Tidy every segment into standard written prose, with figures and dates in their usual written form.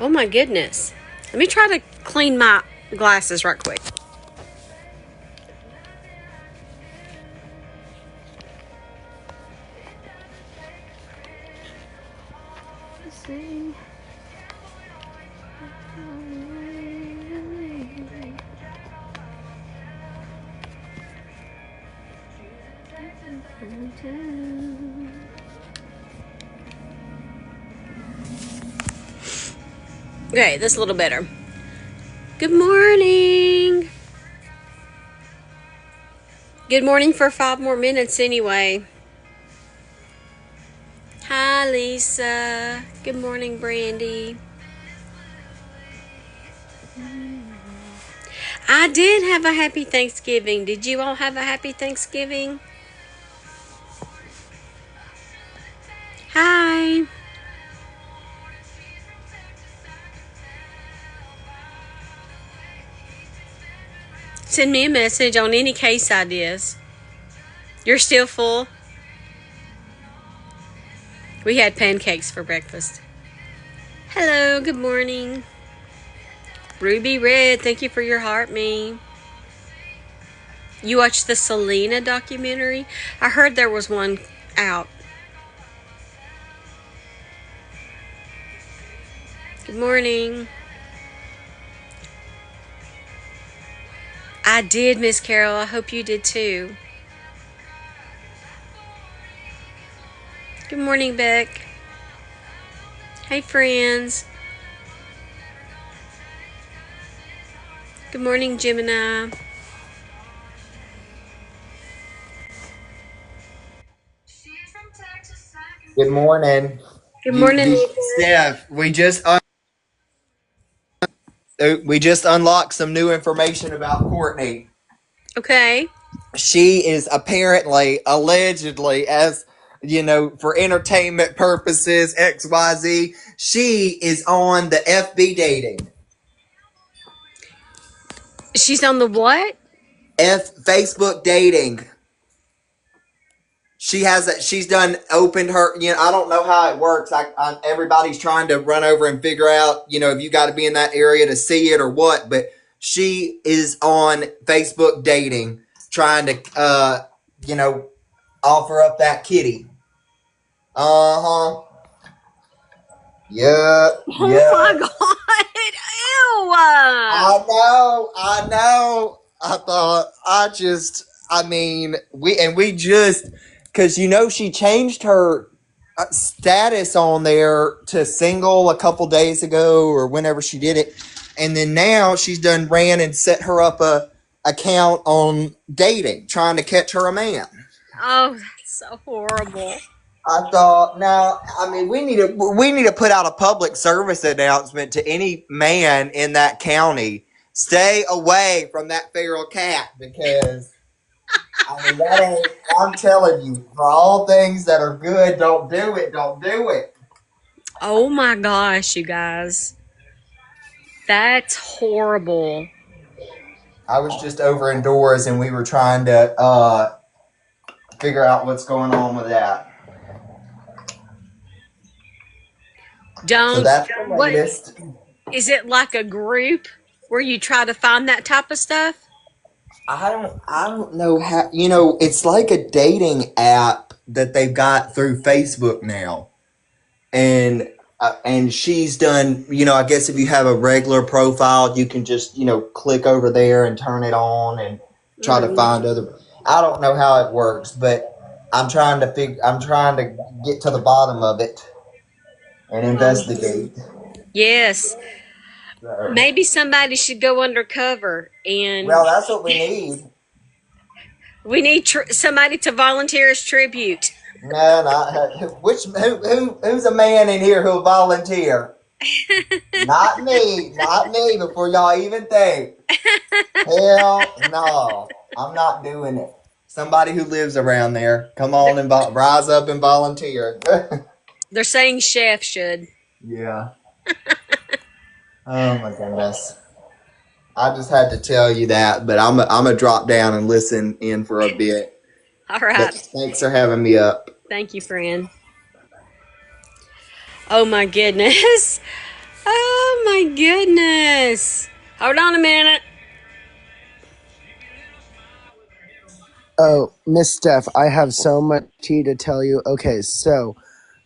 Oh my goodness. Let me try to clean my glasses right quick. Let's see. Okay, that's a little better. Good morning. Good morning for 5 more minutes anyway. Hi, Lisa. Good morning, Brandy. I did have a happy Thanksgiving. Did you all have a happy Thanksgiving? Hi. Send me a message on any case ideas. You're still full? We had pancakes for breakfast. Hello, good morning. Ruby Red, thank you for your heart, me. You watched the Selena documentary? I heard there was one out. Good morning. I did, Miss Carol. I hope you did too. Good morning, Beck. Hey, friends. Good morning, Gemini. Good morning. Good morning, Steph. We just unlocked some new information about Courtney. Okay. She is apparently, allegedly, as you know, for entertainment purposes, XYZ. She is on the FB dating. She's on the what? Facebook dating. She's done opened her, I don't know how it works. Everybody's trying to run over and figure out, if you got to be in that area to see it or what, but she is on Facebook dating, trying to, offer up that kitty. Uh-huh. Yeah. Oh my God. Ew. I know. Because she changed her status on there to single a couple days ago or whenever she did it. And then now she's done ran and set her up a account on dating, trying to catch her a man. Oh, that's so horrible. I thought, we need to put out a public service announcement to any man in that county. Stay away from that feral cat because I'm telling you, for all things that are good, don't do it. Don't do it. Oh my gosh, you guys. That's horrible. I was just over indoors and we were trying to figure out what's going on with that. So that's the latest. Is it like a group where you try to find that type of stuff? I don't know how, it's like a dating app that they've got through Facebook now. And she's done, I guess if you have a regular profile, you can just, click over there and turn it on and try to find other. I don't know how it works, but I'm trying to get to the bottom of it and investigate. Yes. Maybe somebody should go undercover and. Well, that's what we need. We need somebody to volunteer as tribute. No, not who's a man in here who'll volunteer? Not me, before y'all even think. Hell no, I'm not doing it. Somebody who lives around there, come on and rise up and volunteer. They're saying Chef should. Yeah. Oh my goodness. I just had to tell you that, but I'm gonna drop down and listen in for a bit. All right. But thanks for having me up. Thank you, friend. Oh my goodness. Oh my goodness. Hold on a minute. Oh, Miss Steph, I have so much tea to tell you. Okay, so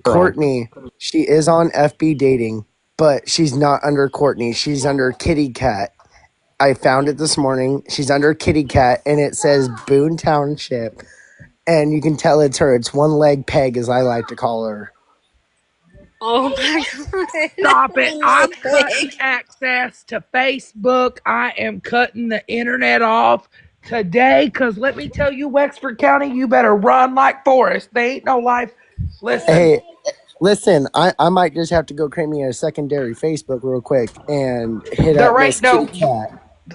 Girl. Courtney, she is on FB dating, but she's not under Courtney. She's under Kitty Cat. I found it this morning. She's under Kitty Cat, and it says Boone Township, and you can tell it's her. It's one leg peg, as I like to call her. Oh my god. Stop it. One I'm leg cutting pig. access to Facebook. I am cutting the internet off today because let me tell you, Wexford County, you better run like Forrest. They ain't no life. Listen, Hey, listen, I might just have to go create me a secondary Facebook real quick and hit up there Miss ain't Kitty no Cat.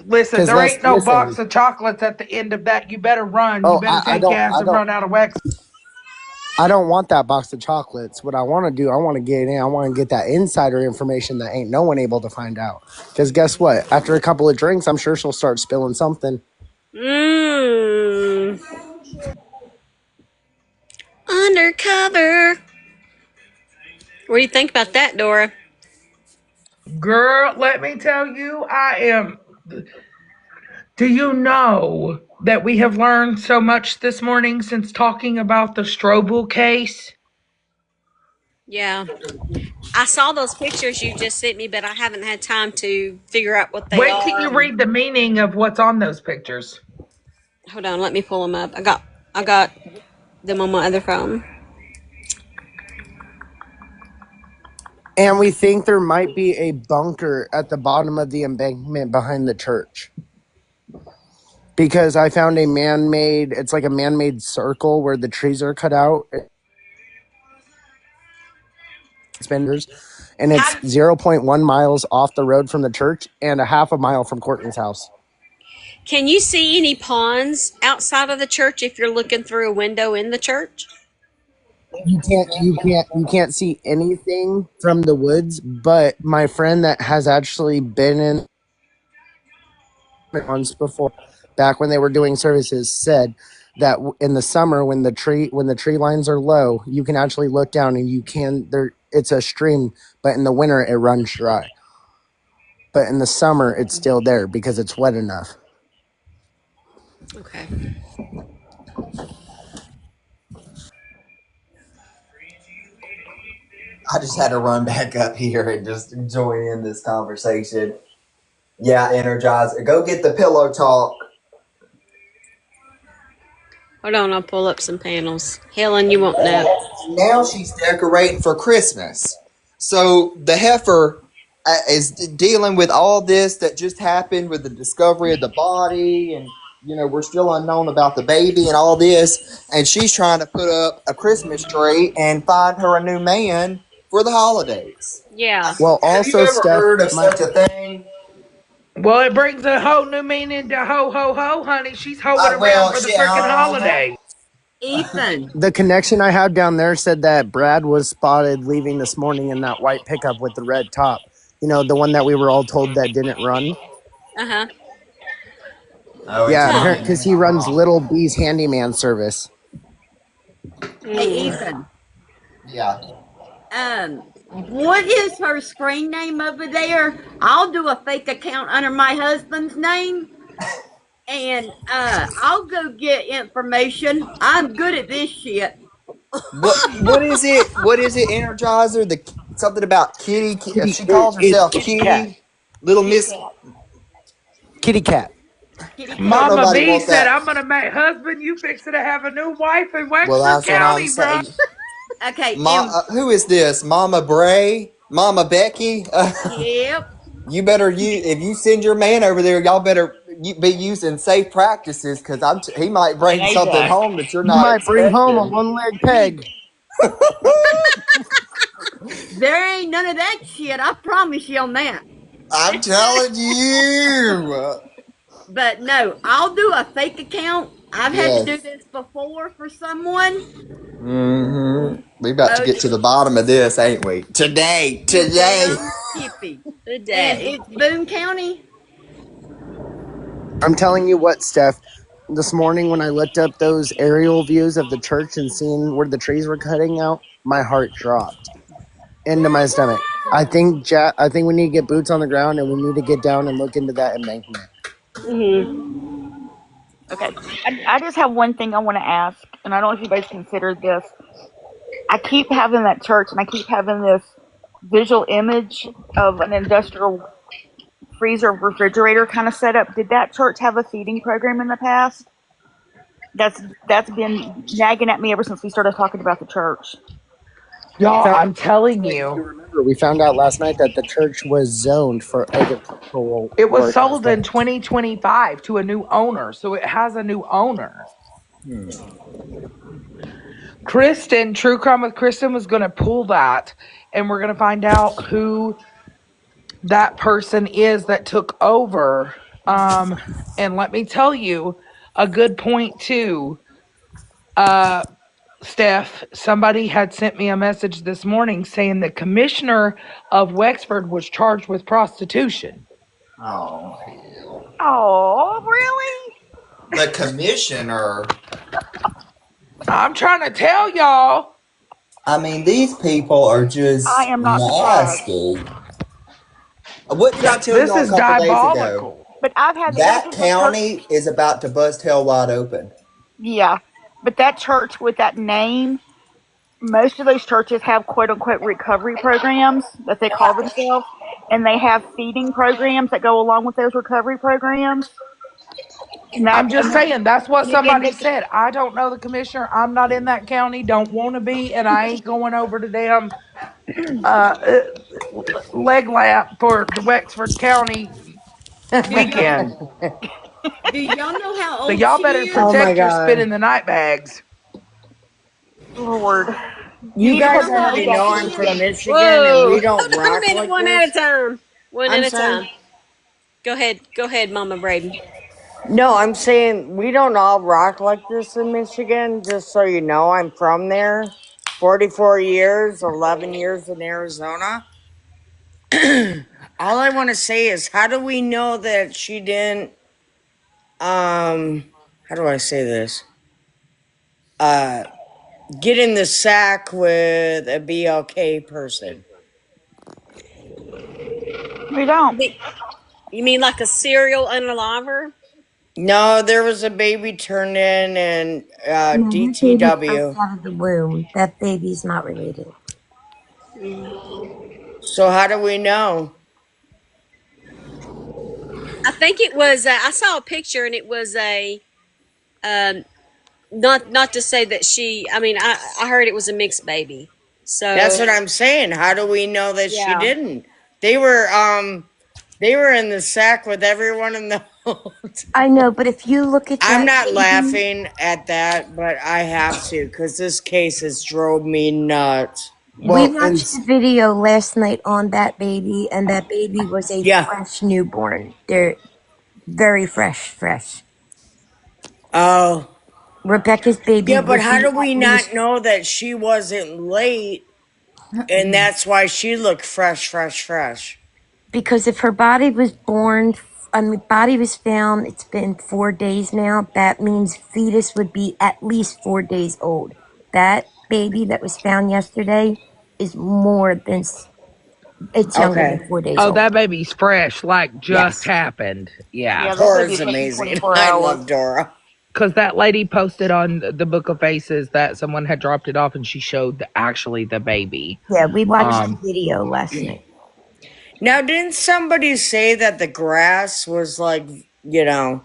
listen, Cause there ain't no listen, box of chocolates at the end of that. You better run. You oh, better take your ass and run out of Wex. I don't want that box of chocolates. What I want to do, I want to get in. I want to get that insider information that ain't no one able to find out. Because guess what? After a couple of drinks, I'm sure she'll start spilling something. Mmm. Undercover. What do you think about that, Dora? Girl, let me tell you, I am. Do you know that we have learned so much this morning since talking about the Strobel case? Yeah. I saw those pictures you just sent me, but I haven't had time to figure out what they Wait till are. you read the meaning of what's on those pictures. Hold on, let me pull them up. I got them on my other phone. And we think there might be a bunker at the bottom of the embankment behind the church. Because I found a man made, it's like a man made circle where the trees are cut out. And it's How 0.1 miles off the road from the church and a half a mile from Courtney's house. can you see any ponds outside of the church if you're looking through a window in the church? You can't see anything from the woods, but my friend that has actually been in once before, back when they were doing services, said that in the summer when the tree lines are low, you can actually look down and you can there it's a stream, but in the winter it runs dry. But in the summer it's still there because it's wet enough. Okay. I just had to run back up here and just join in this conversation. Yeah, Energizer. Go get the pillow talk. Hold on, I'll pull up some panels. Helen, you won't know. Now she's decorating for Christmas. So the heifer is dealing with all this that just happened with the discovery of the body, and we're still unknown about the baby and all this. And she's trying to put up a Christmas tree and find her a new man for the holidays. Yeah. Well, Have you also, ever Steph, heard of my such a thing? Well, it brings a whole new meaning to ho ho ho, honey. She's hoeing around Well, for the shit. frickin' holiday. Ethan, the connection I have down there said that Brad was spotted leaving this morning in that white pickup with the red top. The one that we were all told that didn't run. Uh huh. Oh, it Yeah, didn't Huh. apparently even. because he runs Little B's handyman service. hey Mm. Ethan, Yeah. what is her screen name over there? I'll do a fake account under my husband's name, and I'll go get information. I'm good at this shit. What is it? What is it? Energizer? The something about Kitty. She calls It's herself Kitty Cat. Kitty. Little Kitty Miss. cat, Kitty Cat. kitty Don't cat. Mama nobody B want said, that. I'm gonna make husband, you fixing to have a new wife in Well, Wexford that's what I'm County, bro. saying. Okay, and Who is this? Mama Bray? Mama Becky? yep, You better if you send your man over there, y'all better be using safe practices because he might bring hey something there. home that you're You not might bring home a expecting. one leg He peg. there ain't none of that shit. I promise you on that. I'm telling you. But no, I'll do a fake account. I've had to do Yes. this before for someone. We about to Oh, get to the bottom of this, ain't we? Today, you today. damn skippy. And Today. it's Boone County. I'm telling you what, Steph. This morning when I looked up those aerial views of the church and seeing where the trees were cutting out, my heart dropped into my stomach. I think we need to get boots on the ground, and we need to get down and look into that embankment. Okay. I just have one thing I want to ask, and I don't know if you guys considered this. I keep having that church, and I keep having this visual image of an industrial freezer refrigerator kind of setup. Did that church have a feeding program in the past? That's been nagging at me ever since we started talking about the church. Y'all, Found I'm telling If you you, remember, we found out last night that the church was zoned for agricultural it was work sold in instead. 2025 to a new owner. So it has a new owner. Kristen, True Crime with Kristen was going to pull that, and we're going to find out who that person is that took over. And let me tell you a good point too. Steph, somebody had sent me a message this morning saying the commissioner of Wexford was charged with prostitution. Oh, Oh, really? the commissioner. I'm trying to tell y'all. I mean, these people are I just am not surprised. nasty. What did I tell This y'all a is couple days ago? diabolical. But I've had ever That since that church. county is about to bust hell wide open. Yeah, but that church with that name, most of those churches have quote unquote recovery programs that they call themselves, and they have feeding programs that go along with those recovery programs. And I'm that just saying, that's what and somebody they, said. I don't know the commissioner. I'm not in that county, don't want to be, and I ain't going over to them uh, leg lap for the Wexford County Do y'all weekend. do y'all know how So old y'all she better is? Oh my protect your spit god. in the night bags. Lord, Do you You need to y'all guys post know that how already video, old know she I'm is? from Christy. Michigan and Whoa. we don't Hold on a rock minute. like One at a this. time. One at I'm a sorry? time. Go ahead, Mama Braden. No, I'm saying we don't all rock like this in Michigan, just so you know. I'm from there. 44 years, 11 years in Arizona. All I want to say is how do we know that she didn't how do I say this? Uh get in the sack with a BLK person. We don't. You mean like a serial unaliver? No, there was a baby turned in and No, that baby fresh DTW. out of the womb. That baby's not related. So how do we know? I think it was. I saw a picture, and it was a. Um, not to say that she. I mean, I heard it was a mixed baby. That's So what I'm saying. How do we know that she yeah, didn't? They were they were in the sack with everyone in the hotel. I know, but if you look at I'm that not baby, laughing at that, but I have to because this case has drove me nuts. we Well, and watched the video last night on that baby, and that baby was a Yeah. fresh newborn. They're very fresh. Oh. Rebecca's baby Yeah, but would how be do at we not least know that she wasn't late and that's why she looked fresh? because if her body was born, I mean, body was found. It's been 4 days now. That means fetus would be at least 4 days old. That baby that was found yesterday is more than it's younger than Okay. 4 days Oh, old. that baby's fresh, like just Yes. happened. Yeah. Yeah, that baby Dora's is less than amazing. 24 I hours. love Dora. Because that lady posted on the Book of Faces that someone had dropped it off and she showed actually the baby. Yeah, we watched the Um, video last night. Now, didn't somebody say that the grass was like, you know,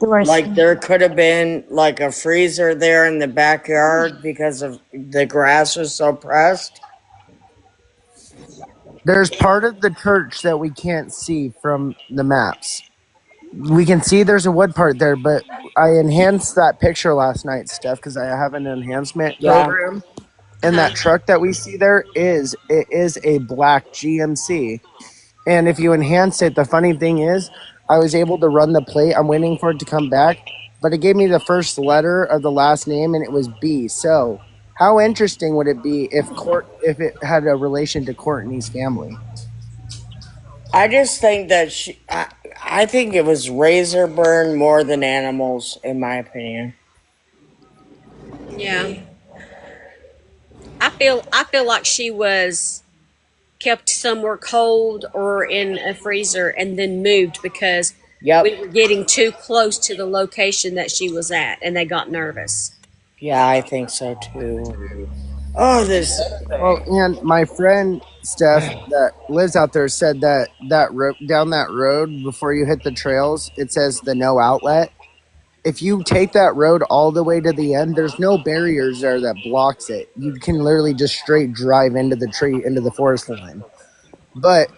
There are like there could have been like a freezer there in the backyard because of the grass was so pressed? there's part of the church that we can't see from the maps. We can see there's a wood part there, but I enhanced that picture last night, Steph, because I have an enhancement Yeah. program. uh And huh. that truck that we see there is a black GMC. And if you enhance it, the funny thing is, I was able to run the plate. I'm waiting for it to come back, but it gave me the first letter of the last name, and it was B. So, how interesting would it be if it had a relation to Courtney's family? I just think that I think it was razor burn more than animals, in my opinion. Yeah, I feel like she was. kept somewhere cold or in a freezer and then moved because we Yep. were getting too close to the location that she was at and they got nervous. Yeah, I think so too. Oh, this. Well, and my friend Steph that lives out there said that down that road before you hit the trails, it says the no outlet. If you take that road all the way to the end, there's no barriers there that blocks it. You can literally just straight drive into the tree, into the forest line. But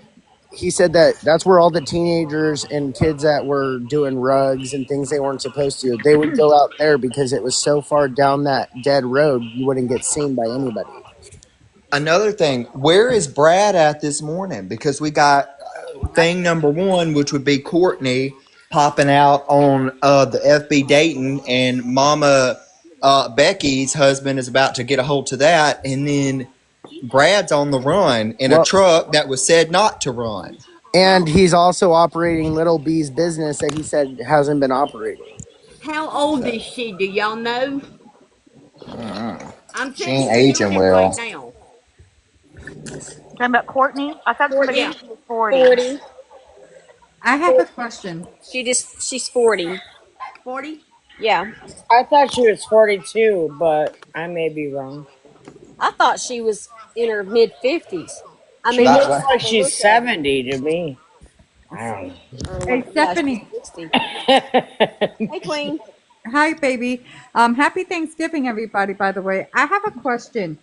he said that that's where all the teenagers and kids that were doing rugs and things they weren't supposed to, they would go out there because it was so far down that dead road, you wouldn't get seen by anybody. Another thing, where is Brad at this morning? Because we got thing number one, which would be Courtney popping out on the FB Dayton, and Mama Becky's husband is about to get a hold to that, and then Brad's on the run in a Well, truck that was said not to run. and he's also operating Little B's business that he said hasn't been operating. How old is she? Do y'all know? I'm She checking ain't her aging forehead right well. now. Talking about Courtney? I thought somebody Yeah, said she was 40. 40. I have a question. She's 40. 40? Yeah. I thought she was 42, but I may be wrong. I thought she was in her mid 50s. I She mean, That looks way. looking at like the she's look of her. 70 to me. I don't Hey, Yeah, she's Stephanie. 60. know. Hey, Queen. Hi, baby. Happy Thanksgiving, everybody, by the way. I have a question.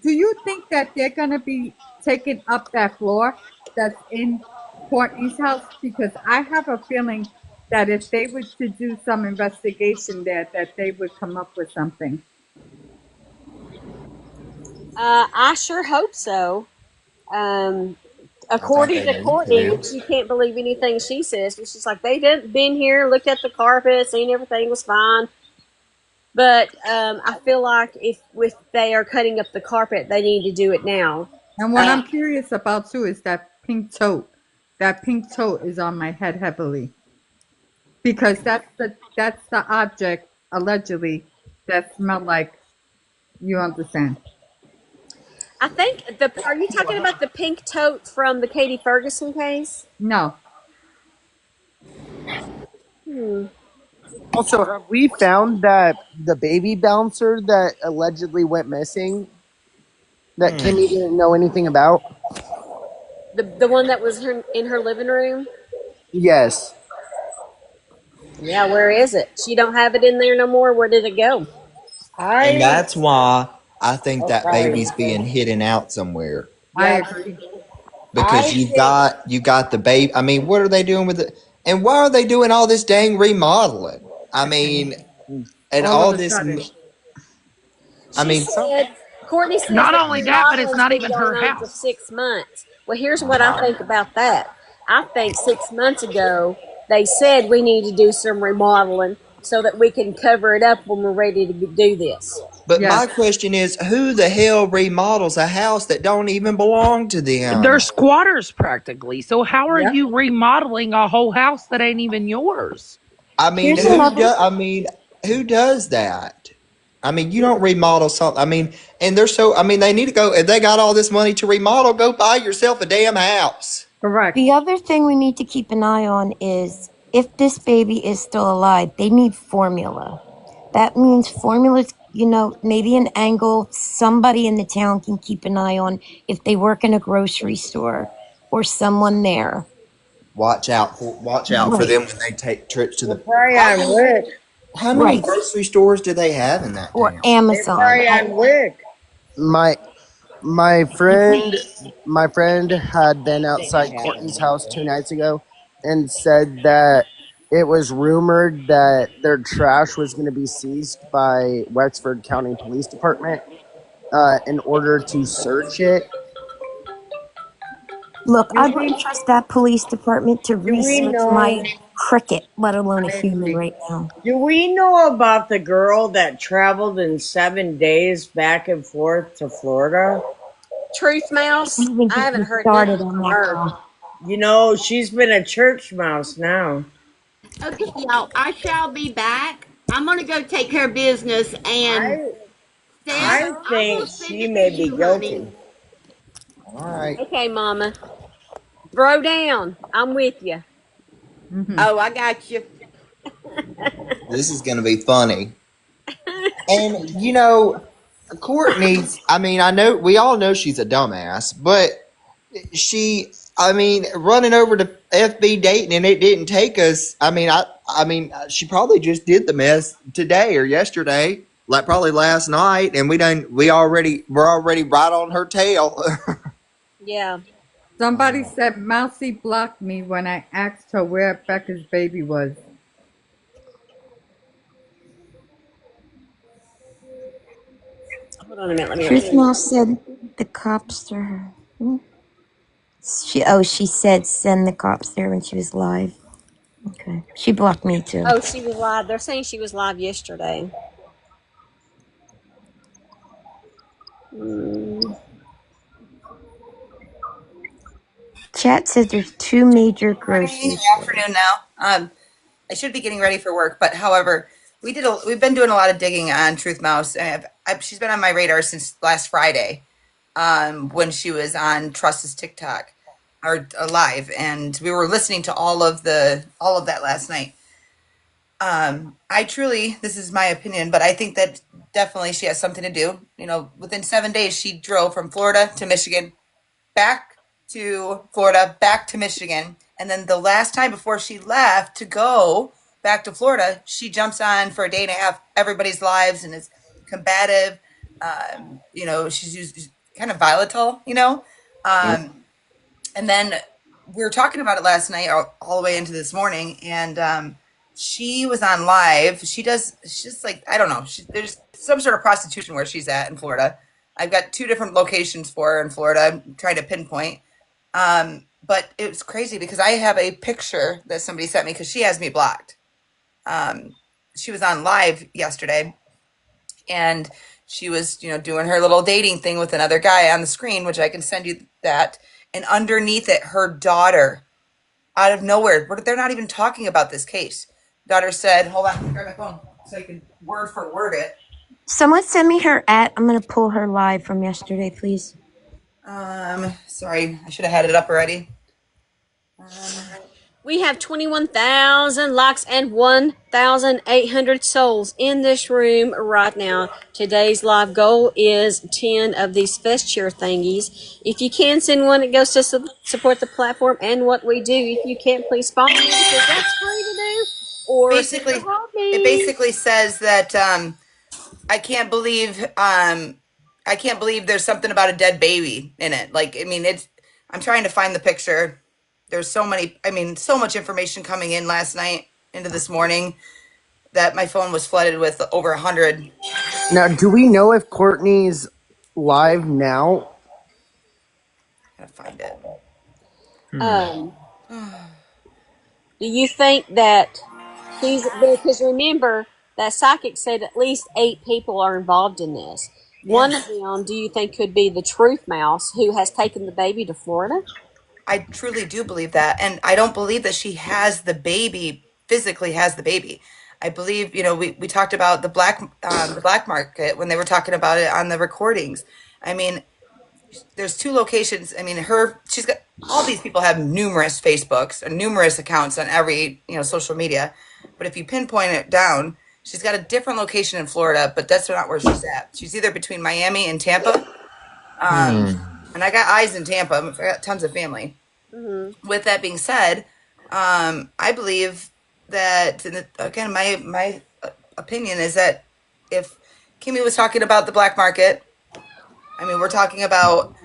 Do you think that they're going to be taking up that floor that's in Courtney's house? Because I have a feeling that if they were to do some investigation there, that they would come up with something. I sure hope so. Um, I think according they to need Courtney, to. which you can't believe anything she says, but she's like, they didn't been here, looked at the carpet, seen everything was fine. But I feel like if they are cutting up the carpet, they need to do it now. And what Uh, I'm curious about too is that pink tote. That pink tote is on my head heavily because that's the object allegedly that smelled like, you understand. I think the. Are you talking about the pink tote from the Katie Ferguson case? No. Hmm. Also, have we found that the baby bouncer that allegedly went missing that Kimmy didn't know anything about? The one that was in her living room. Yes. Yeah, where is it? She don't have it in there no more. Where did it go? And I. that's why I think Oh, that sorry. baby's being hidden out somewhere. I Yeah, agree. Because I think. you got the baby. I mean, what are they doing with it? And why are they doing all this dang remodeling? I mean, and All of all a this. sudden. I She mean, some. said, Courtney says Not the only that, but it's remodeling's not been even going her on for house. 6 months. Well, here's Uh what I huh. think about that. I think 6 months ago, they said we need to do some remodeling so that we can cover it up when we're ready to do this. But Yes. my question is, who the hell remodels a house that don't even belong to They're them? squatters practically. So how are Yep. you remodeling a whole house that ain't even yours? I mean, Here's another. who does that? I mean, you don't remodel something. I mean, and they're so. I mean, they need to go. If they got all this money to remodel, go buy yourself a damn house. Correct. The other thing we need to keep an eye on is if this baby is still alive, they need formula. That means formulas, maybe an angle somebody in the town can keep an eye on if they work in a grocery store or someone there. Watch out for Right, them when they take trips to They're the. probably How on many Wick. how many right. grocery stores do they have in that Or town? They're Amazon. probably on Wick. My my You friend think? my friend had been I think outside they have Courtney's them. house 2 nights ago and said that it was rumored that their trash was going to be seized by Wexford County Police Department in order to search it. Look, Do I wouldn't we trust that police department to do we research my know cricket, let alone a I human agree. right now. do we know about the girl that traveled in 7 days back and forth to Florida? Truth Mouse, Don't even I get haven't me heard started nothing on from that her. girl. She's been a church mouse now. Okay, y'all, I shall be back. I'm going to go take care of business. And I Steph, I I will think send she it to may be you, honey. guilty. All right. Okay, Mama. Bro down. I'm with you. Oh, I got you. This is going to be funny. And, you know, Courtney's, I mean, I know, we all know she's a dumbass, but I mean, running over to FB dating and it didn't take us. I mean, she probably just did the mess today or yesterday, like probably last night, and we're already right on her tail. Yeah. Somebody said Mousy blocked me when I asked her where Becca's baby was. Hold on a minute. Let me Truth read. Mouse said the cops are her. She said send the cops there when she was live. Okay. She blocked me too. Oh, she was live. They're saying she was live yesterday. Mm. Chat says there's two major Morning, grocery stores. afternoon now. I should be getting ready for work, but however, we've been doing a lot of digging on Truth Mouse. She's been on my radar since last Friday, when she was on Trust's TikTok or live, and we were listening to all of that last night. I truly, this is my opinion, but I think that definitely she has something to do. You know, within 7 days, she drove from Florida to Michigan, back to Florida, back to Michigan. And then the last time before she left to go back to Florida, she jumps on for a day and a half everybody's lives and is combative. You know, she's used kind of volatile, you know. Yep. And then we were talking about it last night, all the way into this morning, and she was on live. She's just like, I don't know. There's some sort of prostitution where she's at in Florida. I've got 2 different locations for her in Florida. I'm trying to pinpoint. But it was crazy because I have a picture that somebody sent me because she has me blocked. Um, she was on live yesterday, and she was, you know, doing her little dating thing with another guy on the screen, which I can send you that. And underneath it, her daughter, out of nowhere, they're not even talking about this case. Daughter said, "Hold on, grab my phone so I can word for word it." Someone send me her at. I'm gonna pull her live from yesterday, please. Sorry, I should have had it up already. We have 21,000 likes and 1,800 souls in this room right now. Today's live goal is 10 of these fest cheer thingies. If you can send one, it goes to support the platform and what we do. If you can't, please follow me because that's free to do. Or send a Basically, it heartbeat. basically says that I can't believe I can't believe there's something about a dead baby in it. Like, I mean, it's I'm trying to find the picture. There's so many, I mean, so much information coming in last night into this morning that my phone was flooded with over 100. Now, do we know if Courtney's live now? Gotta find it. Um, do you think that she's because remember that psychic said at least 8 people are involved in this. One of Yes. them, do you think could be the Truth Mouse who has taken the baby to Florida? I truly do believe that. And I don't believe that she has the baby, physically has the baby. I believe, you know, we talked about the black market when they were talking about it on the recordings. I mean, there's 2 locations. I mean, she's got all these people have numerous Facebooks and numerous accounts on every, you know, social media. But if you pinpoint it down, she's got a different location in Florida, but that's not where she's at. She's either between Miami and Tampa. Um, and I got eyes in Tampa. I got tons of family. Mm-hmm. With that being said, I believe that, and again, my opinion is that if Kimmy was talking about the black market, I mean, we're talking about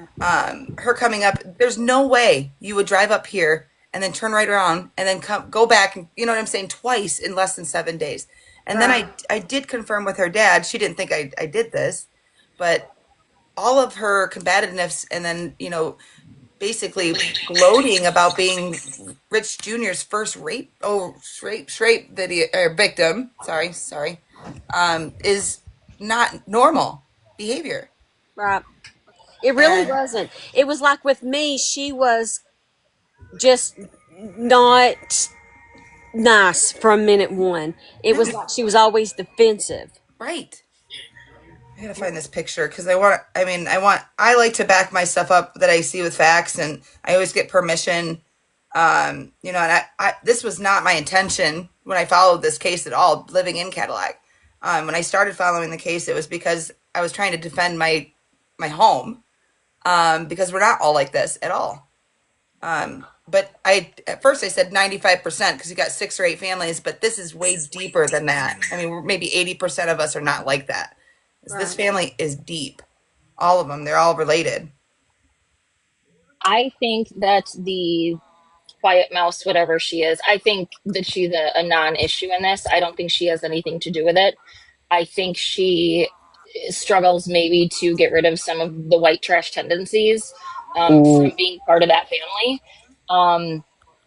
her coming up. There's no way you would drive up here and then turn right around and then go back. And, you know what I'm saying? Twice in less than 7 days. And then Right. I did confirm with her dad. She didn't think I did this, but all of her combativeness and then, you know, basically gloating about being Rich Jr.'s first rape video or victim. Sorry, is not normal behavior. Right. It really And wasn't. It was like with me, she was just not nice from minute one. It was no, like she was always defensive. right. gotta find this picture because I like to back my stuff up that I see with facts, and I always get permission. And this was not my intention when I followed this case at all, living in Cadillac. When I started following the case, it was because I was trying to defend my home, because we're not all like this at all. But at first I said 95% because you got 6 or 8 families, but this is way deeper than that. I mean, maybe 80% of us are not like that. This family is deep. All of them, they're all related. I think that the quiet mouse, whatever she is, I think that she's a non-issue in this. I don't think she has anything to do with it. I think she struggles maybe to get rid of some of the white trash tendencies from Ooh, being part of that family. Um,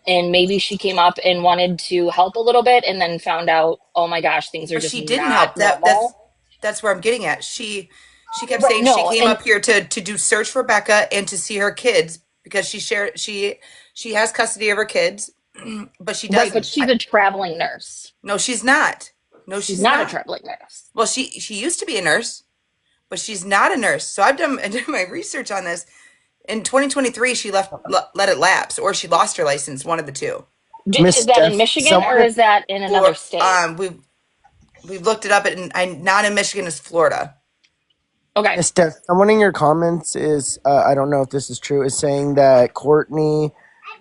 and maybe she came up and wanted to help a little bit and then found out, oh my gosh, things are But just she didn't not help. normal. That's where I'm getting at. She kept Right, saying she no, came and up here to do search for Becca and to see her kids because she has custody of her kids, but she right, but doesn't. she's a traveling nurse. No, she's not. No, She's she's not a not. traveling nurse. Well, she used to be a nurse, but she's not a nurse. So I did my research on this. In 2023, she let it lapse, or she lost her license. One of the two. Miss Is that in Steph, Michigan or someone is that in another For state? we've looked it up, and not in Michigan, is Florida. Okay. Miss Steph, someone in your comments is I don't know if this is true, is saying that Courtney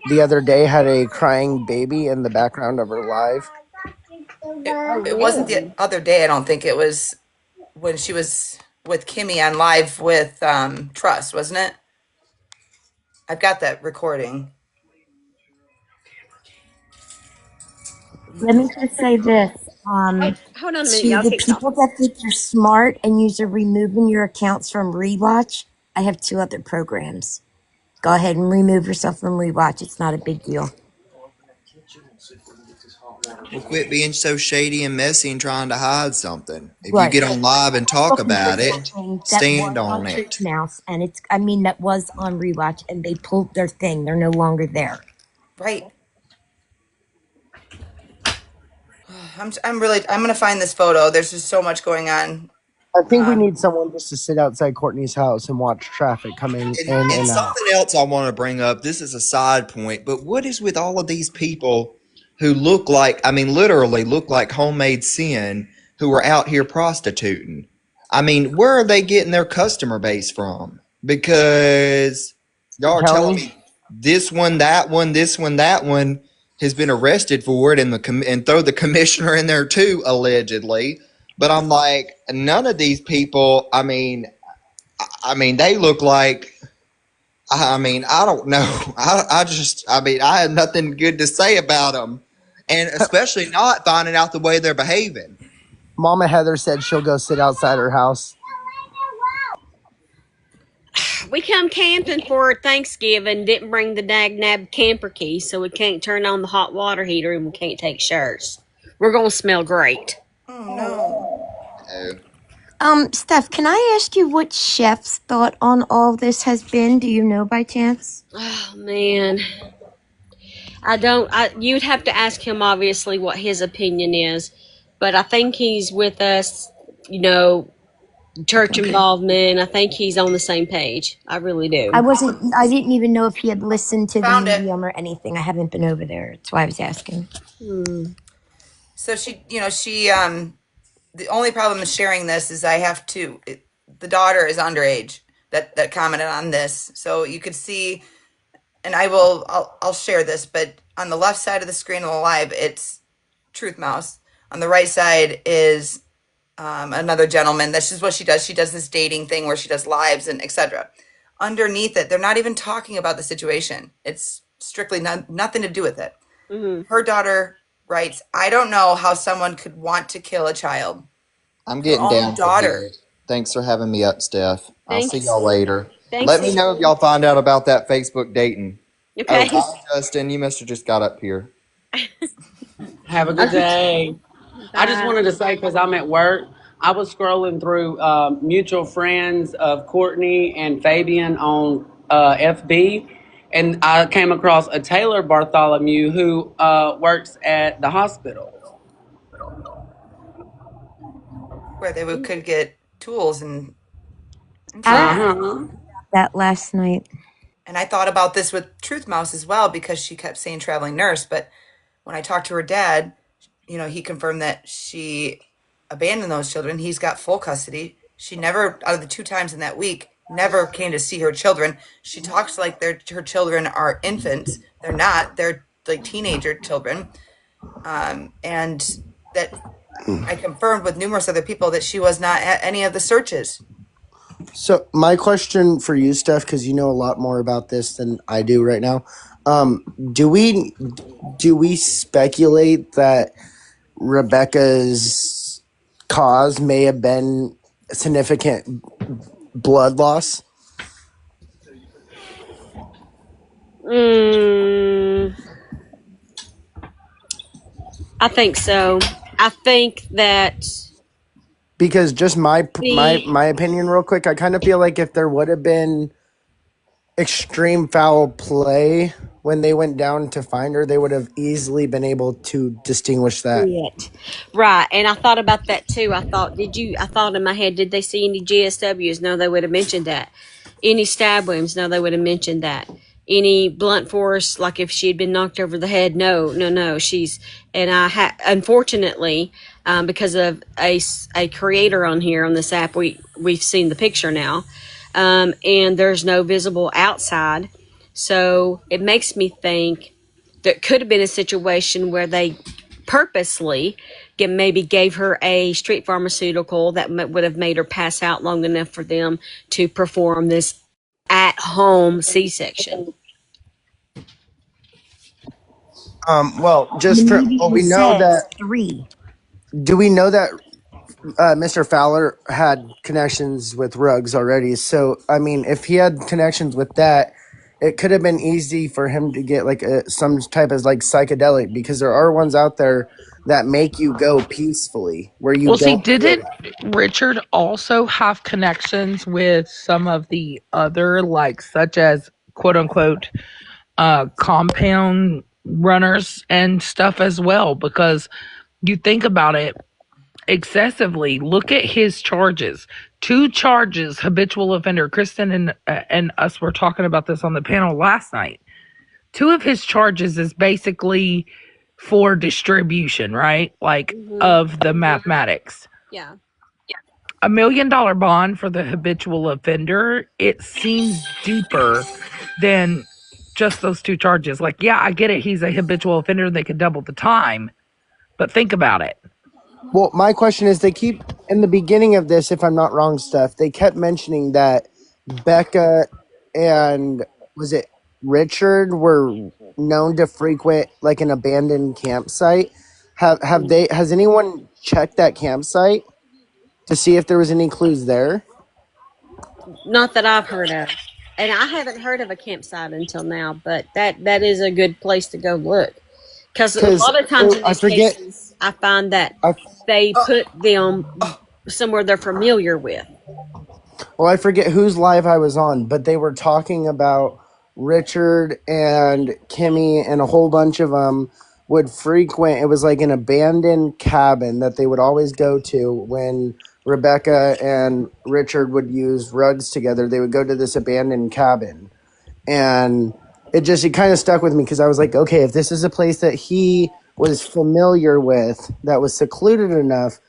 the other day had a crying baby in the background of her live. Oh, It wasn't the really? other day. I don't think it was when she was with Kimmy on live with Trust, wasn't it? I've got that recording. Let me just say this. Hold on a minute, To y'all. the Keep people talking. that think you're smart and you're removing your accounts from Rewatch, I have 2 other programs. Go ahead and remove yourself from Rewatch. It's not a big deal. Well, quit being so shady and messy and trying to hide something. If you Right. get on live and talk Looking for about it, something that stand was on on Truth it. Mouse, and that was on Rewatch, and they pulled their thing. They're no longer there. Right. I'm gonna find this photo. There's just so much going on. I think we Um, need someone just to sit outside Courtney's house and watch traffic coming in And and out. something else I want to bring up. This is a side point, but what is with all of these people who look like, I mean, literally look like homemade sin, who are out here prostituting? I mean, where are they getting their customer base from? Because y'all are telling Kelly, me this one, that one, this one, that one has been arrested for it, and and throw the commissioner in there too, allegedly. But I'm like, none of these people. I mean, they look like. I mean, I don't know. I have nothing good to say about them, and especially not finding out the way they're behaving. Mama Heather said she'll go sit outside her house. We come camping for Thanksgiving, didn't bring the dag nab camper key, so we can't turn on the hot water heater and we can't take showers. We're gonna smell great. oh no. Oh, Steph, can I ask you what Chef's thought on all this has been? Do you know by chance? Oh man, I don't. You'd have to ask him obviously what his opinion is, but I think he's with us. You know, church involvement. I think he's on the same page. I really do. I didn't even know if he had listened to the Found it. medium or anything. I haven't been over there. That's why I was asking. Hmm. So the only problem with sharing this is the daughter is underage that commented on this. So you could see, and I'll share this, but on the left side of the screen of the live, it's Truth Mouse. On the right side is another gentleman. That's just what she does. She does this dating thing where she does lives and etc. Underneath it, they're not even talking about the situation. It's strictly nothing to do with it. Mm-hmm. Her daughter writes, I don't know how someone could want to kill a child. I'm Her getting own down for daughter. good. Thanks for having me up, Steph. I'll see Thanks. y'all later. Thanks. Let me know if y'all find out about that Facebook dating. Oh, Okay. bye, Justin. You must have just got up here. Have a good day. I just Bye. wanted to say, because I'm at work, I was scrolling through mutual friends of Courtney and Fabian on FB, and I came across a Taylor Bartholomew who works at the hospital. Where they could get tools and I stuff. Uh-huh. that last night. And I thought about this with Truth Mouse as well because she kept saying traveling nurse. But when I talked to her dad, he confirmed that she abandoned those children. He's got full custody. She never, out of the 2 times in that week, never came to see her children. She talks like her children are infants. They're not. They're like teenager children. And that I confirmed with numerous other people that she was not at any of the searches. So my question for you, Steph, because you know a lot more about this than I do right now. Um, do we speculate that Rebecca's cause may have been significant blood loss? Mm, I think so. I think that Because just my my the my opinion, real quick, I kind of feel like if there would have been extreme foul play when they went down to find her, they would have easily been able to distinguish that. it. Right. And I thought about that too. I thought in my head, did they see any GSWs? No, they would have mentioned that. Any stab wounds? No, they would have mentioned that. Any blunt force, like if she had been knocked over the head? No, no, no. And unfortunately, because of a creator on here on this app, we've seen the picture now. And there's no visible outside. So it makes me think that could have been a situation where they purposely maybe gave her a street pharmaceutical that would have made her pass out long enough for them to perform this at-home C-section. Well, just for Maybe well, it we know says that. 3. Do we know that Mr. Fowler had connections with Ruggs already? So, I mean, if he had connections with that, it could have been easy for him to get like some type of like psychedelic, because there are ones out there that make you go peacefully where you Well, see, don't feel didn't that. Richard also have connections with some of the other, like, such as quote unquote, compound runners and stuff as well? Because you think about it excessively, look at his charges. 2 charges, habitual offender. Kristen and us were talking about this on the panel last night. 2 of his charges is basically for distribution, right? Like, Mm-hmm. of the mathematics. Yeah. $1 million bond for the habitual offender, it seems deeper than just those 2 charges. Like, yeah, I get it. He's a habitual offender and they could double the time. But think about it. Well, my question is, they keep in the beginning of this, if I'm not wrong, Steph, they kept mentioning that Becca and was it Richard were known to frequent like an abandoned campsite. Has anyone checked that campsite to see if there was any clues there? Not that I've heard of. And I haven't heard of a campsite until now, but that is a good place to go look. Because a Because lot of times in I these forget. cases, I find that I they put them somewhere they're familiar with. Well, I forget whose live I was on, but they were talking about Richard and Kimmy and a whole bunch of them would frequent. It was like an abandoned cabin that they would always go to when Rebecca and Richard would use rugs together. They would go to this abandoned cabin, and it kind of stuck with me because I was like, okay, if this is a place that he was familiar with that was secluded enough,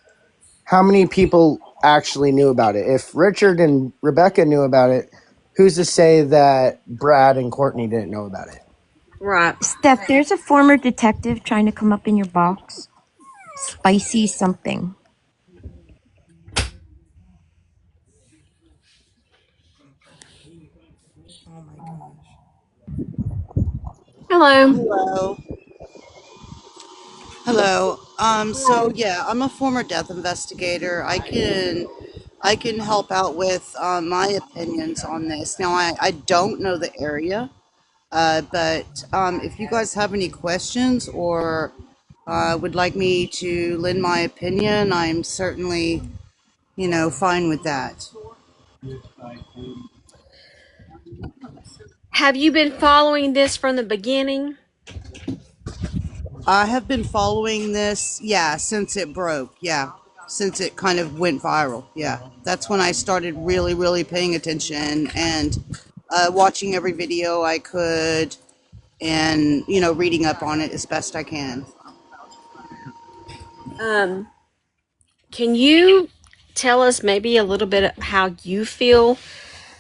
how many people actually knew about it? If Richard and Rebecca knew about it, who's to say that Brad and Courtney didn't know about it? Right. Steph, there's a former detective trying to come up in your box. Spicy something. Oh my gosh. Hello. Hello. Hello. So yeah, I'm a former death investigator. I can help out with my opinions on this. Now I don't know the area, but if you guys have any questions or would like me to lend my opinion, I'm certainly, fine with that. Have you been following this from the beginning? I have been following this, yeah, since it broke. Yeah. since it kind of went viral. Yeah, that's when I started really, really paying attention and watching every video I could, and reading up on it as best I can. Um, can you tell us maybe a little bit of how you feel?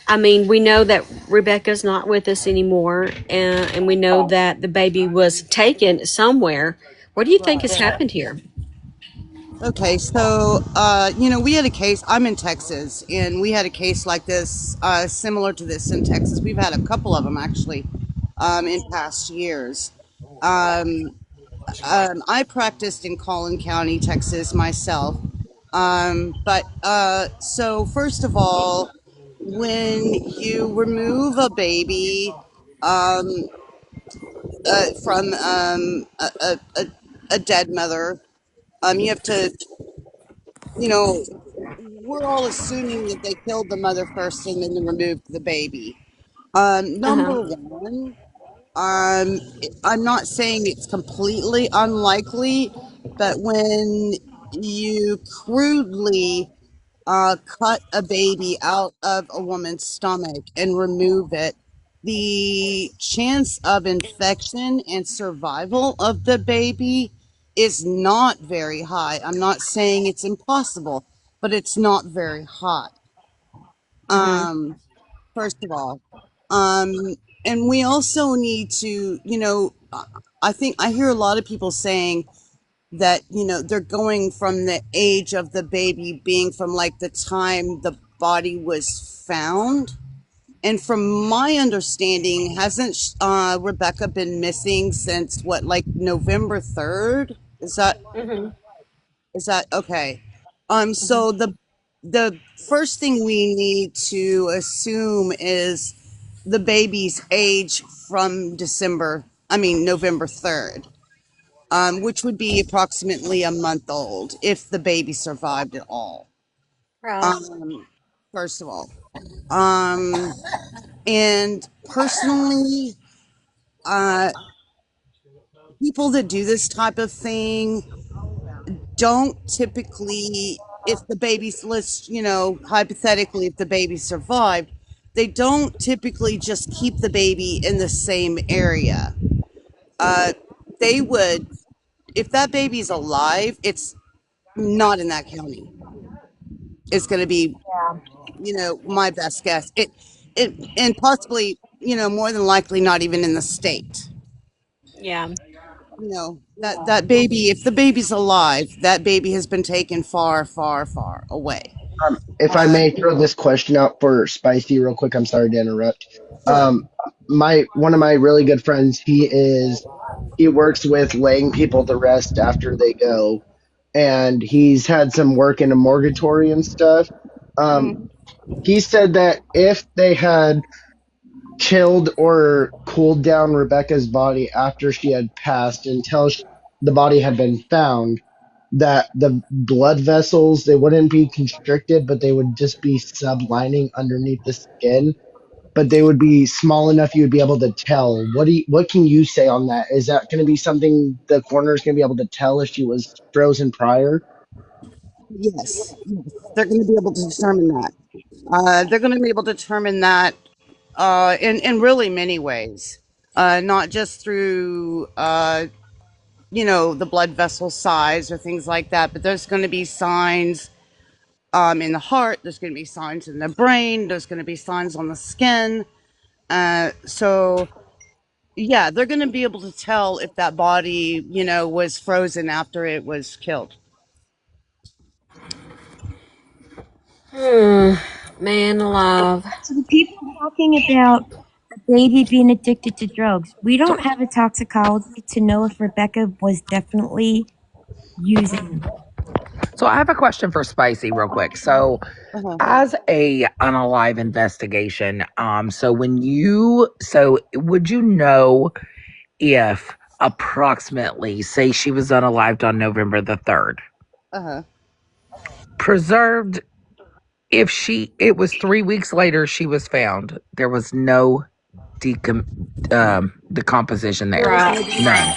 I mean, we know that Rebecca's not with us anymore, and we know that the baby was taken somewhere. What do you think Right. has happened here? Okay, so we had a case. I'm in Texas, and we had a case like this, similar to this in Texas. We've had a couple of them actually, in past years. Um, I practiced in Collin County, Texas myself. So first of all, when you remove a baby um, from a dead mother, you have to, you know, we're all assuming that they killed the mother first and then removed the baby. Uh huh. Number one, I'm not saying it's completely unlikely, but when you crudely cut a baby out of a woman's stomach and remove it, the chance of infection and survival of the baby is not very high. I'm not saying it's impossible, but it's not very high. Mhm. Um, First of all, um, and we also need to, I think I hear a lot of people saying that they're going from the age of the baby being from like the time the body was found. And from my understanding, hasn't Rebecca been missing since what, like November 3rd? Mhm. Is that okay? Mhm. So the first thing we need to assume is the baby's age from November 3rd, which would be approximately a month old if the baby survived at all. Right. Um, First of all, um, and personally, uh, people that do this type of thing don't typically, if the baby's, hypothetically, if the baby survived, they don't typically just keep the baby in the same area. Uh, they would, if that baby's alive, it's not in that county. It's going to be, my best guess. And possibly, more than likely, not even in the state. Yeah. That baby, if the baby's alive, that baby has been taken far, far, far away. If I may throw this question out for Spicy real quick, I'm sorry to interrupt. Sure. My one of my really good friends, he works with laying people to rest after they go, and he's had some work in a morgatory and stuff. Um, Mhm. he said that if they had chilled or cooled down Rebecca's body after she had passed until the body had been found, that the blood vessels they wouldn't be constricted, but they would just be sublining underneath the skin. But they would be small enough you would be able to tell. What can you say on that? Is that going to be something the coroner is going to be able to tell if she was frozen prior? Yes, they're going to be able to determine that. They're going to be able to determine that in really many ways, not just through the blood vessel size or things like that, but there's going to be signs in the heart. There's going to be signs in the brain. There's going to be signs on the skin. So yeah, they're going to be able to tell if that body, was frozen after it was killed. Hmm. Man alive. So the people talking about the baby being addicted to drugs, we don't have a toxicology to know if Rebecca was definitely using. So I have a question for Spicy real quick. So Uh-huh. as a unalive investigation, so would you know if approximately, say she was unalived on November the 3rd, Uh-huh. preserved, if it was 3 weeks later she was found, there was no decomposition There there, was Right. no none. decomposition.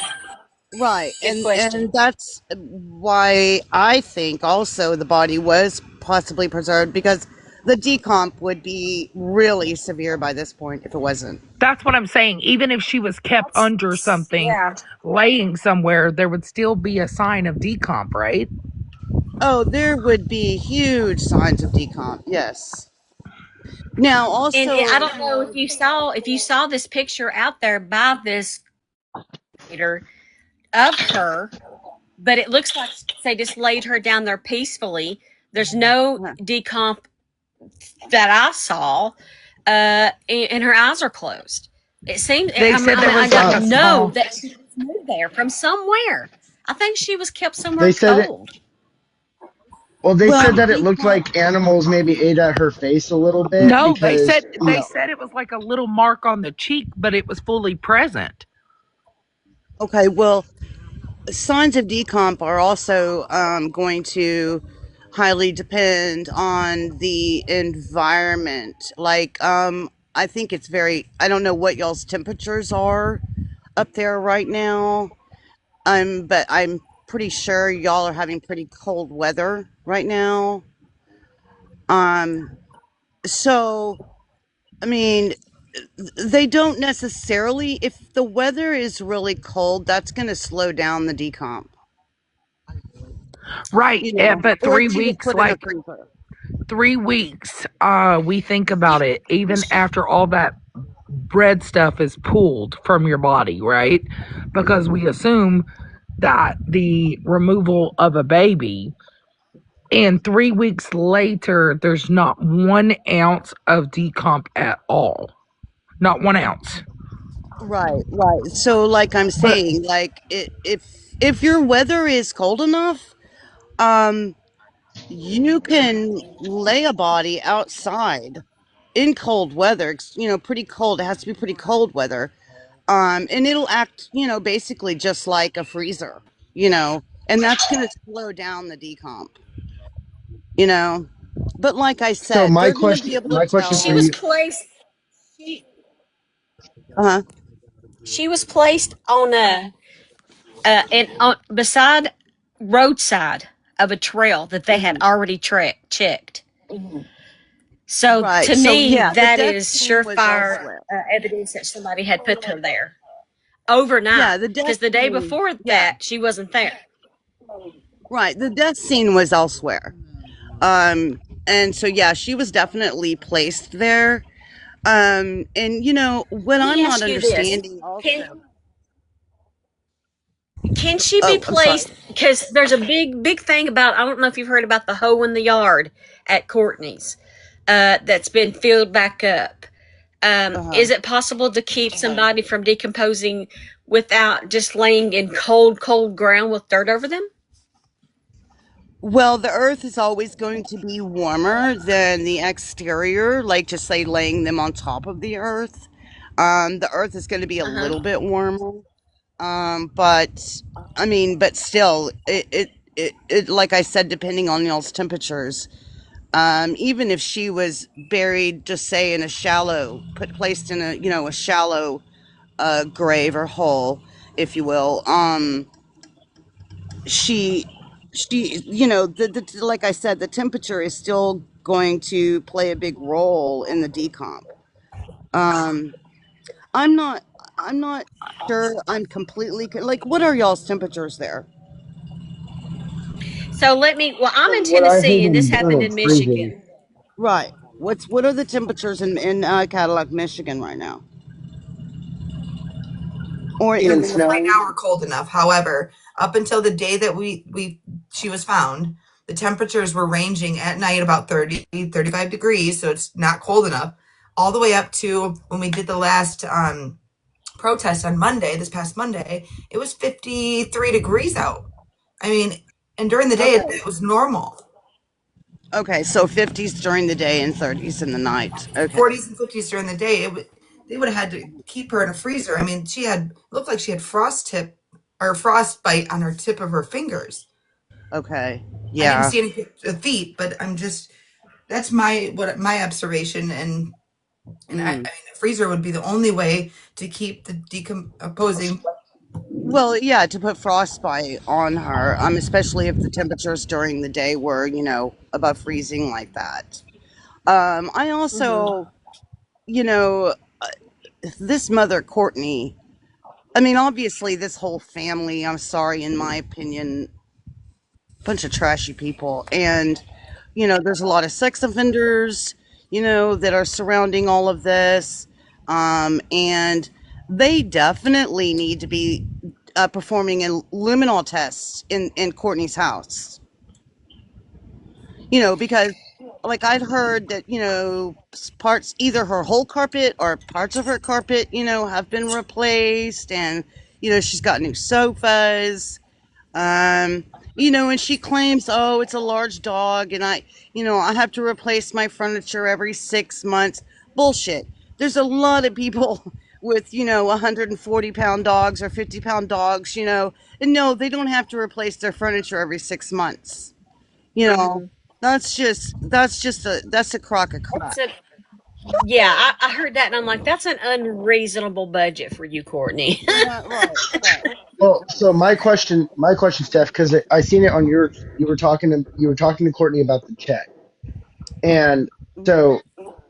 Right. Good And question. that's why I think also the body was possibly preserved, because the decomp would be really severe by this point if it wasn't. That's what I'm saying. Even if she was kept under something, Yeah. laying somewhere, there would still be a sign of decomp, right? Oh, there would be huge signs of decomp. Yes. Now And I also, don't know if you saw this picture out there by this creator of her, but it looks like they just laid her down there peacefully. There's no uh, decomp that I saw, and her eyes are closed. It seemed. They said there I was like a don't know small. that she was moved there from somewhere. I think she was kept somewhere They said it. cold. Well, they well, said that it looked decomp. like animals maybe ate at her face a little bit No, because they said it was like a little mark on the cheek, but it was fully present. Okay, well, signs of decomp are also going to highly depend on the environment. Like, I think it's very, I don't know what y'all's temperatures are up there right now. But I'm pretty sure y'all are having pretty cold weather right now. Um, so, I mean, they don't necessarily, if the weather is really cold, that's going to slow down the decomp, Right. But or if 3 she was weeks, put in a like freezer. 3 weeks, we think about it, even after all that bread stuff is pulled from your body, right? Because we assume that the removal of a baby, and 3 weeks later, there's not 1 ounce of decomp at all. Not 1 ounce. Right, right. So, like I'm But saying, like if your weather is cold enough, um, you can lay a body outside in cold weather. Pretty cold. It has to be pretty cold weather. And it'll act, basically just like a freezer. And that's going to slow down the decomp. You know, but like I so said, my they're going to be question able to my question She for tell. was you placed. She Uh huh. she was placed on a and on beside roadside of a trail that they had already checked. So Right. to So me, yeah, the that death is scene was surefire elsewhere. evidence that somebody had put her there Yeah, overnight. the death Because the day scene. before Yeah. that, she wasn't there. Right. The death scene was elsewhere. And so yeah, she was definitely placed there. And what Let I'm me not ask you this: understanding Can also. can she be Oh, I'm sorry. placed? Because there's a big thing about. I don't know if you've heard about the hole in the yard at Courtney's that's been filled back up. Uh huh. Is it possible to keep somebody from decomposing without just laying in cold ground with dirt over them? Well, the earth is always going to be warmer than the exterior, like just say laying them on top of the earth. The earth is going to be a Uh little huh. bit warmer. But I mean, but still, like I said, depending on y'all's temperatures, even if she was buried, just say in a shallow, placed in a shallow grave or hole, if you will, she like I said, the temperature is still going to play a big role in the decomp. Um, I'm not I'm not sure I'm completely like, what are y'all's temperatures there? So let me. Well, I'm in from what I heard Tennessee, and this in June happened in it's freezing. Michigan. Right. What are the temperatures in Cadillac, Michigan right now? Or And in Right snowing. now we're cold enough. However, up until the day that we she was found, the temperatures were ranging at night about 30, 35 degrees, so it's not cold enough, all the way up to when we did the last protest on Monday, this past Monday, it was 53 degrees out. I mean, and during the day Okay. it was normal. Okay, so 50s during the day and 30s in the night. Okay. 40s and 50s during the day. They would have had to keep her in a freezer. I mean, she had looked like she had frostbite on her tip of her fingers. Okay. I didn't Yeah. see any feet, but I'm just that's my observation, and I Mm. mean, a freezer would be the only way to keep the decomposing. Well, yeah, to put frostbite on her, especially if the temperatures during the day were, above freezing like that. I Mm-hmm. also, you know, this mother Courtney. I mean, obviously, this whole family. I'm sorry, in my opinion, bunch of trashy people, and there's a lot of sex offenders, that are surrounding all of this, and they definitely need to be performing in luminol tests in Courtney's house. Because like I'd heard that parts, either her whole carpet or parts of her carpet, have been replaced, and she's got new sofas. um and she claims, oh, it's a large dog, and I have to replace my furniture every 6 months. Bullshit. There's a lot of people with 140-pound dogs or 50-pound dogs, and no, they don't have to replace their furniture every 6 months. you know Mm-hmm. that's a crock of crap. That's a Yeah, I heard that and I'm like, that's an unreasonable budget for you, Courtney. Right, right. Well, so my question, Steph, because I seen it on your, you were talking to Courtney about the check, and so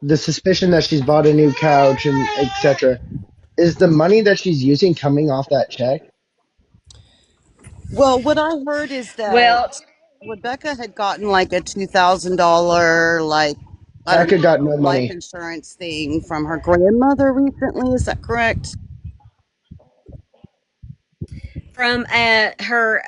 the suspicion that she's bought a new couch and etc. Is the money that she's using coming off that check? Well, what I heard is that Well, Rebecca had gotten like a $2,000, like, I don't Becca know, got no life money. insurance thing from her grandmother recently. Is that correct? from her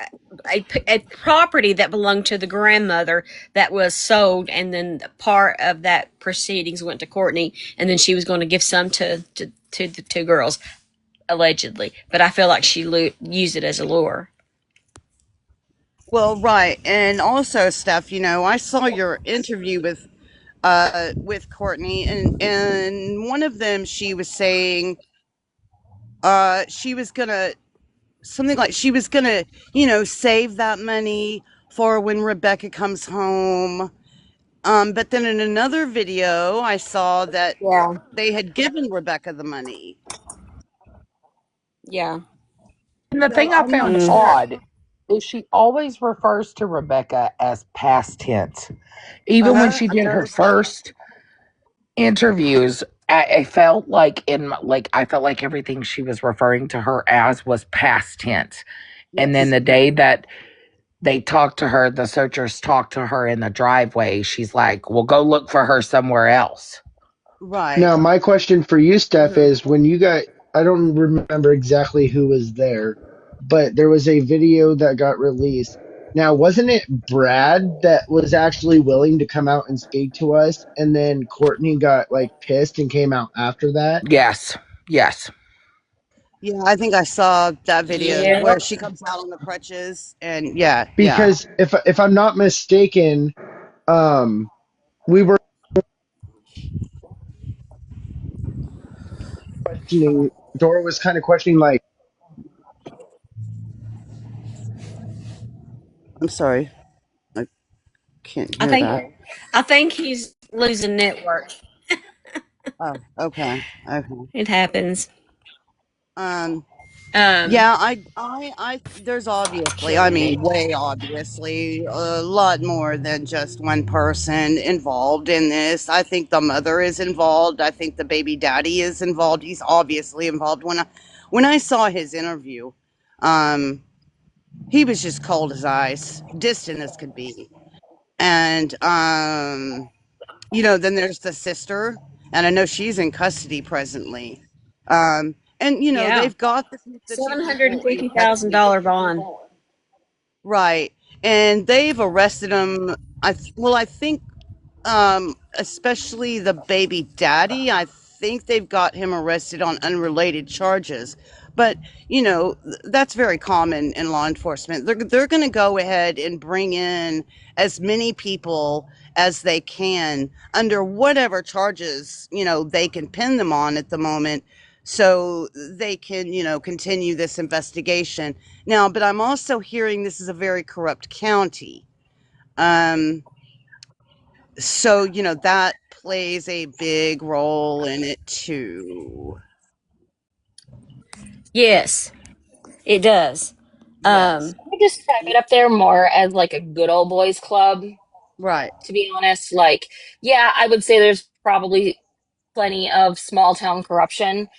a property that belonged to the grandmother that was sold, and then part of that proceedings went to Courtney, and then she was going to give some to the two girls allegedly. But I feel like she used it as a lure. Well, right. And also, Steph, I saw your interview with Courtney, and one of them, she was saying she was gonna, something like, she was gonna, save that money for when Rebecca comes home. But then in another video, I saw that Yeah, they had given Rebecca the money. yeah. And the So thing I I'm not found Mm. sure. odd is she always refers to Rebecca as past tense. Uh Even when huh. she I've did her noticed that. first interviews, I felt like I felt like everything she was referring to her as was past tense. And then Yes. the day that they talked to her, the searchers talked to her in the driveway, she's like, "Well, go look for her somewhere else." Right. Now, my question for you, Steph, Hmm. is when you got, I don't remember exactly who was there, but there was a video that got released. Now, wasn't it Brad that was actually willing to come out and speak to us? And then Courtney got like pissed and came out after that? Yes. Yes. Yeah, I think I saw that video Yeah. where she comes out on the crutches, and yeah, yeah. Because if I'm not mistaken, um, we were questioning, Dora was kind of questioning, like, I'm sorry, I can't I hear think that. I think he's losing network. Oh, okay, okay. It happens. Um, Um, yeah, there's obviously, I mean, way obviously, a lot more than just one person involved in this. I think the mother is involved. I think the baby daddy is involved. He's obviously involved. When I saw his interview, um, he was just cold as ice, distant as could be. And then there's the sister, and I know she's in custody presently. And yeah, they've got the two seven hundred and people in fifty thousand custody. dollar bond. Right. And they've arrested him. I think, especially the baby daddy, I think they've got him arrested on unrelated charges. But, that's very common in law enforcement. They're going to go ahead and bring in as many people as they can under whatever charges, they can pin them on at the moment, so they can, continue this investigation. Now, but I'm also hearing this is a very corrupt county. Um, so, that plays a big role in it too. Yes, It does. Yes. I describe it up there more as like a good old boys club, Right. to be honest. Like, yeah, I would say there's probably plenty of small town corruption.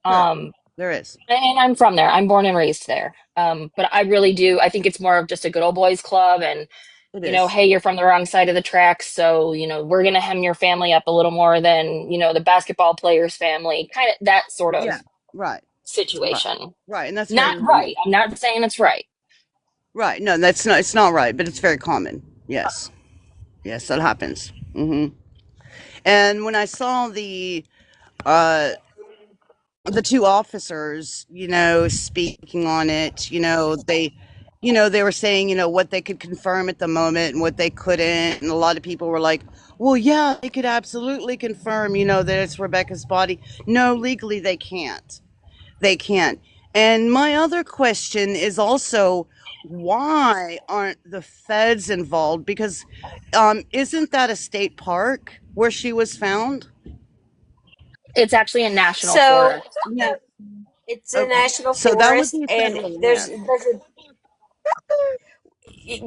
Sure. Um, There is. and I'm from there. I'm born and raised there. But I really do. I think it's more of just a good old boys club, and It is. hey, you're from the wrong side of the tracks, so we're gonna hem your family up a little more than the basketball player's family. Kind of that sort of Yeah. Right. Right. situation. Right. And that's very Not common. right. I'm not saying it's right. Right. No, that's not. It's not right, but it's very common. Yes. Yes, that happens. And when I saw uh the two officers, speaking on it, they were saying, what they could confirm at the moment and what they couldn't. And a lot of people were like, well, yeah, they could absolutely confirm, that it's Rebecca's body. No, legally they can't. They can't. And my other question is also, why aren't the feds involved? Because isn't that a state park where she was found? It's actually a national So forest. Yeah. it's a Okay. national So that would forest, be and federal there's land.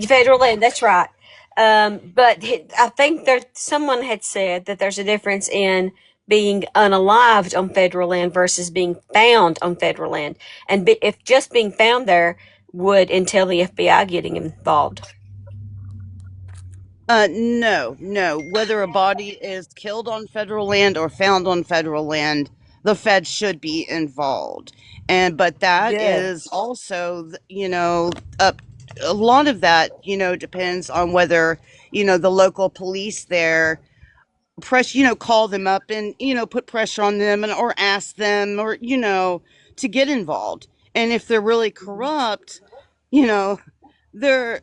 federal land. That's right. But I think there someone had said that there's a difference in being unalived on federal land versus being found on federal land, and if just being found there would entail the FBI getting involved. No, no. Whether a body is killed on federal land or found on federal land, the feds should be involved. But that Good. is also, up. A lot of that, depends on whether, the local police there call them up and, put pressure on them and or ask them or, to get involved. And if they're really corrupt, you know, they're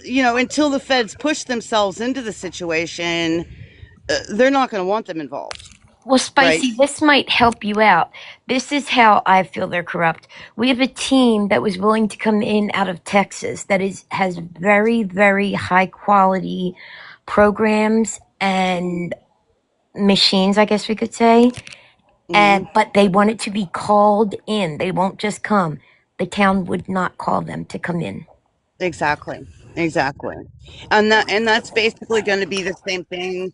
until the feds push themselves into the situation, they're not going to want them involved, Well, right? Spicy, this might help you out. This is how I feel they're corrupt. We have a team that was willing to come in out of Texas that has very, very high quality programs and machines, I guess we could say. Hmm. But they want it to be called in. They won't just come. The town would not call them to come in. Exactly, exactly. And that's basically going to be the same thing,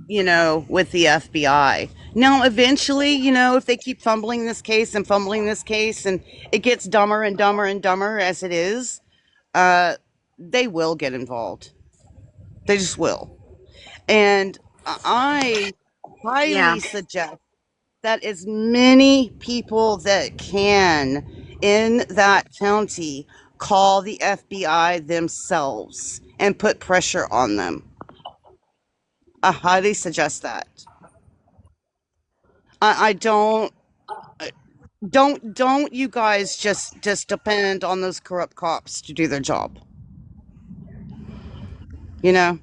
with the FBI. Now, eventually, if they keep fumbling this case, and it gets dumber and dumber and dumber as it is, uh, they will get involved. They just will. And I Yeah. highly suggest that as many people that can in that county call the FBI themselves and put pressure on them. I highly suggest that. I don't you guys just depend on those corrupt cops to do their job. You know,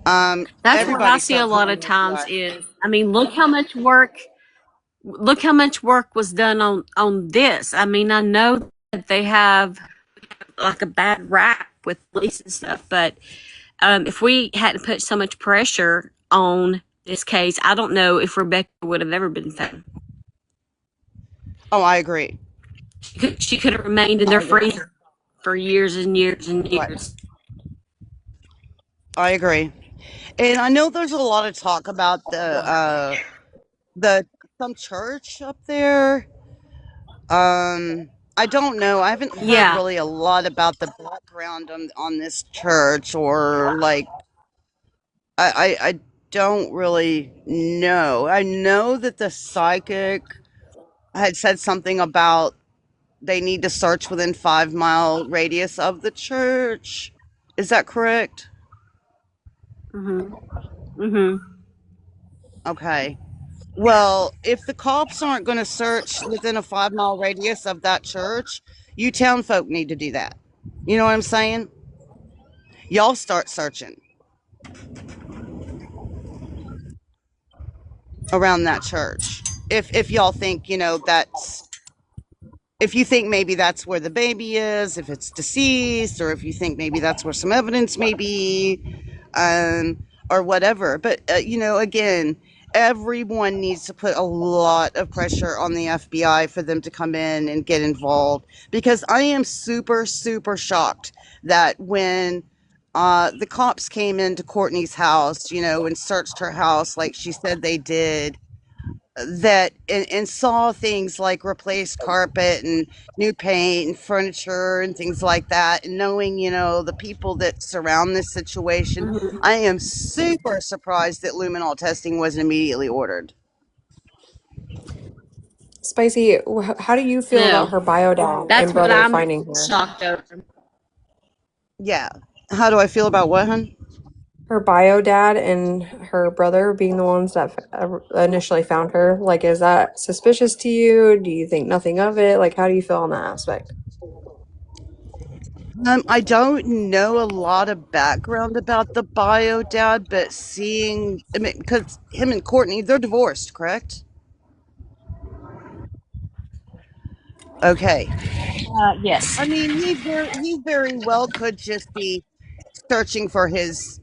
That's what I everybody see a starts lot calling of the times FBI. is, I mean, look how much work was done on this. I mean, I know that they have like a bad rap with police and stuff, but if we hadn't put so much pressure on this case, I don't know if Rebecca would have ever been found. Oh, I agree. She could have remained in I their agree. freezer for years and years and Right. years. I agree. And I know there's a lot of talk about the some church up there. I don't know. I haven't heard Yeah. really a lot about the background on this church, or like I don't really know. I know that the psychic had said something about they need to search within 5 mile radius of the church. Is that correct? Mhm. Mhm. Okay. Well, if the cops aren't going to search within a 5 mile radius of that church, you town folk need to do that. You know what I'm saying? Y'all start searching around that church. If y'all think, if you think maybe that's where the baby is, if it's deceased, or if you think maybe that's where some evidence may be, or whatever. But again, everyone needs to put a lot of pressure on the FBI for them to come in and get involved, because I am super, super shocked that when the cops came into Courtney's house, and searched her house like she said they did, that and saw things like replaced carpet and new paint and furniture and things like that, and knowing the people that surround this situation, I am super surprised that luminol testing wasn't immediately ordered. Spicy, how do you feel about No, her bio dad that's and what brother I'm finding her? shocked over. Yeah, how do I feel about what, hun? Her bio dad and her brother being the ones that initially found her. Like, is that suspicious to you? Do you think nothing of it? Like, how do you feel on that aspect? I don't know a lot of background about the bio dad, but seeing, I mean, because him and Courtney, they're divorced, correct? Okay. Yes. I mean, he very well could just be searching for his,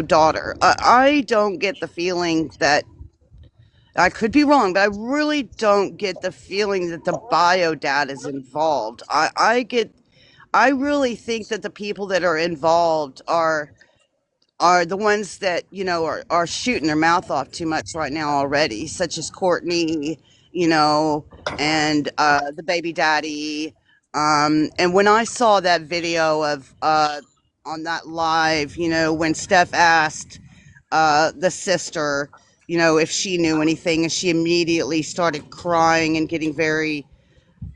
daughter. I don't get the feeling that, I could be wrong, but I really don't get the feeling that the bio dad is involved. I really think that the people that are involved are the ones that are shooting their mouth off too much right now already, such as Courtney, you know, and the baby daddy. And when I saw that video of on that live, when Steph asked the sister, if she knew anything, and she immediately started crying and getting very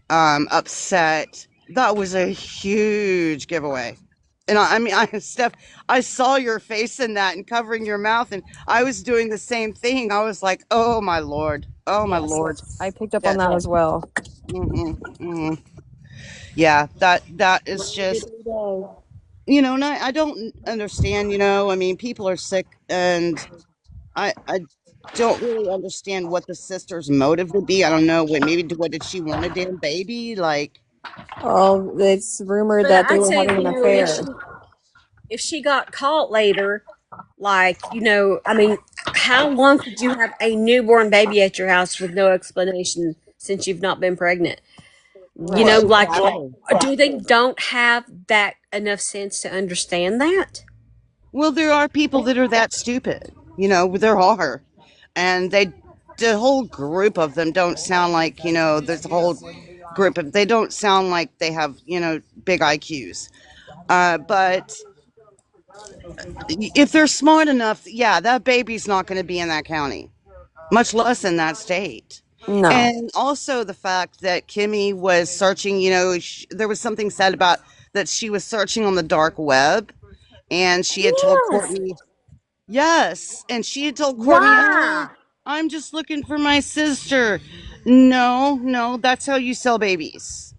upset. That was a huge giveaway. And I mean, Steph, I saw your face in that and covering your mouth, and I was doing the same thing. I was like, "Oh my lord, oh my Yes, lord." yes. I picked up on That, that as well. yeah, that is Learn every just, day. and I don't understand. I mean, people are sick, and I don't really understand what the sister's motive would be. I don't know. What did she want a damn baby? Like, Oh, it's rumored But that they I'd were say, having an if affair. she got caught later, like, I mean, how long could you have a newborn baby at your house with no explanation since you've not been pregnant? Right. Like, exactly. do they don't have that enough sense to understand that? Well, there are people that are that stupid. There are. And the whole group of them don't sound like, there's a whole group of, they don't sound like they have, big IQs. But if they're smart enough, yeah, that baby's not going to be in that county, much less in that state. No. And also the fact that Kimmy was searching, there was something said about that she was searching on the dark web, and she had told Yes. Courtney. Yes, and she had told Courtney, "Oh, Why? I'm just looking for my sister." No, no, that's how you sell babies.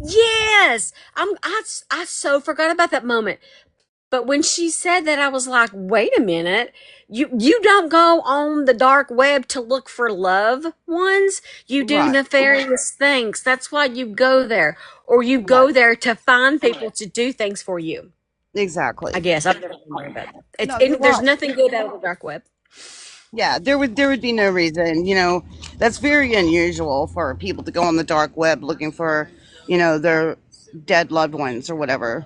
Yes. I so forgot about that moment. But when she said that, I was like, wait a minute. You don't go on the dark web to look for love ones. You do Right, nefarious things. That's why you go there. Or you right, go there to find people to do things for you. I exactly. guess. I've never been there, but No, you're there's right. nothing good out of the dark web. Yeah, there would be no reason. That's very unusual for people to go on the dark web looking for, their dead loved ones or whatever.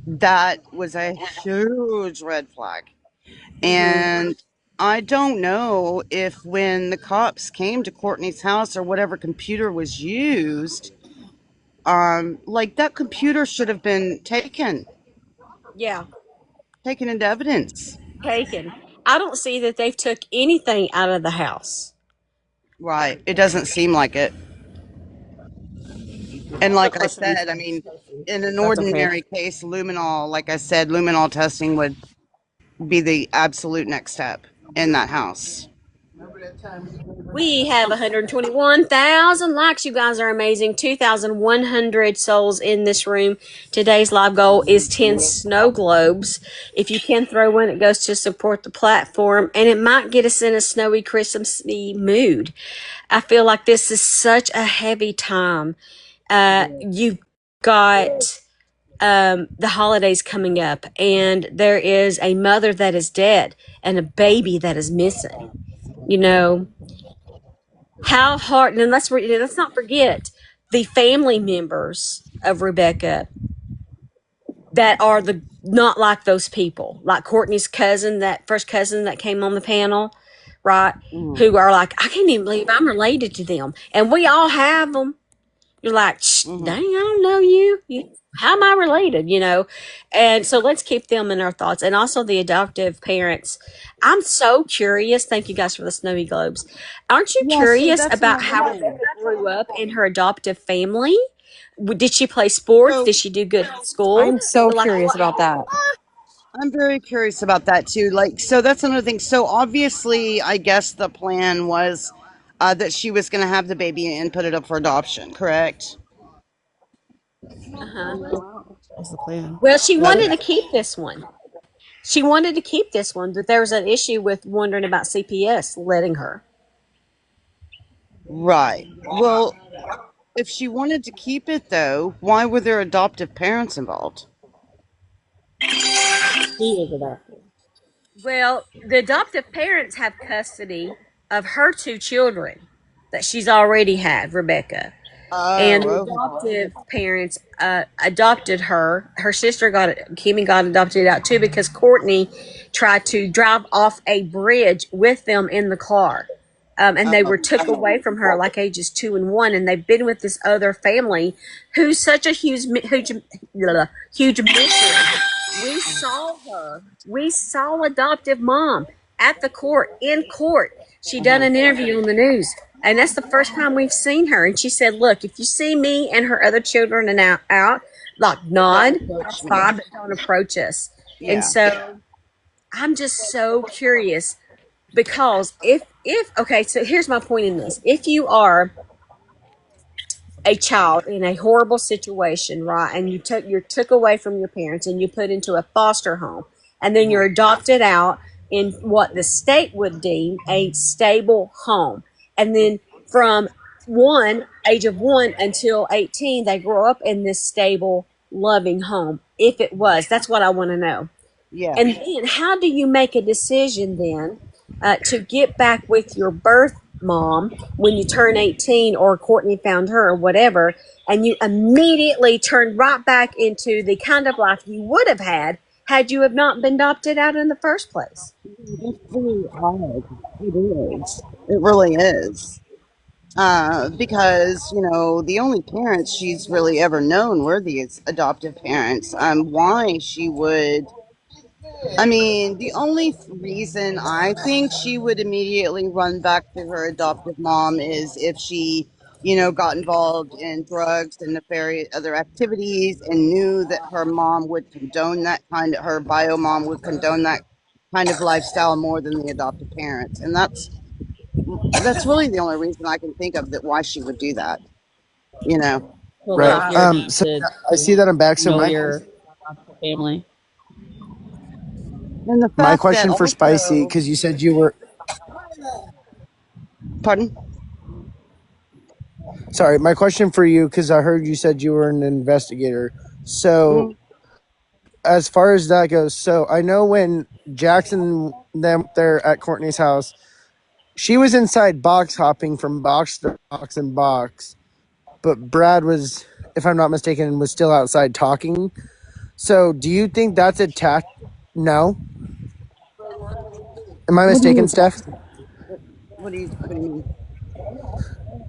That was a huge red flag. And I don't know if when the cops came to Courtney's house or whatever computer was used, like that computer should have been Yeah. taken into evidence. Taken. I don't see that they've took anything out of the house. Right. It doesn't seem like it. And So like I close to being said, I sorry, mean, Stacy. in an That's okay. ordinary case, luminol, like I said, luminol testing would be the absolute next step in that house. We have 121,000 likes. You guys are amazing. 2,100 souls in this room. Today's live goal is 10 snow globes. If you can throw one, it goes to support the platform, and it might get us in a snowy, Christmassy mood. I feel like this is such a heavy time. You've got the holidays coming up, and there is a mother that is dead and a baby that is missing. You know how hard, and let's not forget the family members of Rebecca that are the not like those people, like Courtney's cousin, that first cousin that came on the panel, right? Mhm. Who are like, I can't even believe I'm related to them, and we all have them. You're like, dang, Mhm. I don't know you. How am I related? And so let's keep them in our thoughts, and also the adoptive parents. I'm so curious. Thank you guys for the snowy globes. Aren't you Yeah, so curious that's about another how thing. Rebecca grew up in her adoptive family? Did she play sports? So Did she do good in school? I'm so Like curious what? about that. I'm very curious about that too. Like, so that's another thing. So obviously, I guess the plan was that she was going to have the baby and put it up for adoption, correct? Uh huh. That was the plan. Well, she That wanted to keep this one. She wanted to keep this one, but there was an issue with wondering about CPS letting her. right. Well, if she wanted to keep it though, why were there adoptive parents involved? She was adopted. Well, the adoptive parents have custody of her two children that she's already had, Rebecca. And Oh, the okay. adoptive parents adopted her. Her sister Kimmy got adopted out too because Courtney tried to drive off a bridge with them in the car. And they Oh, were took away from her like ages 2 and 1, and they've been with this other family who's such a huge mystery. We saw adoptive mom at the court in court. She done uh-huh. an interview on the news, and that's the first time we've seen her. And she said, "Look, if you see me and her other children and out, like Don't nod, approach that's me. fine, but don't approach us." And Yeah. so I'm just so curious because if okay, so here's my point in this: if you are a child in a horrible situation, right, and you're took away from your parents and you put into a foster home, and then Uh-huh. you're adopted out in what the state would deem a stable home, and then from one age of 1 until 18, they grow up in this stable, loving home. If it was, that's what I want to know. Yeah. And then, how do you make a decision then to get back with your birth mom when you turn 18 or Courtney found her or whatever, and you immediately turn right back into the kind of life you would have had you have not been adopted out in the first place? That's really odd. It is. It really is. Because the only parents she's really ever known were these adoptive parents. Why she would? I mean, the only reason I think she would immediately run back to her adoptive mom is if she, got involved in drugs and nefarious other activities and knew that her mom would condone that her bio mom would condone that kind of lifestyle more than the adoptive parents, and that's really the only reason I can think of that why she would do that. You know. So, like, Right. if you're So adopted, I see that I'm back. So know your family. And the my fact that question for Spicy, also, because you said you were pardon. sorry. My question for you, because I heard you said you were an investigator. So Mhm. as far as that goes, so I know when Jackson them there at Courtney's house, she was inside box hopping from box to box and box, but Brad was, if I'm not mistaken, was still outside talking. So do you think that's a No. Am I What do mistaken, you Steph? what do you mean?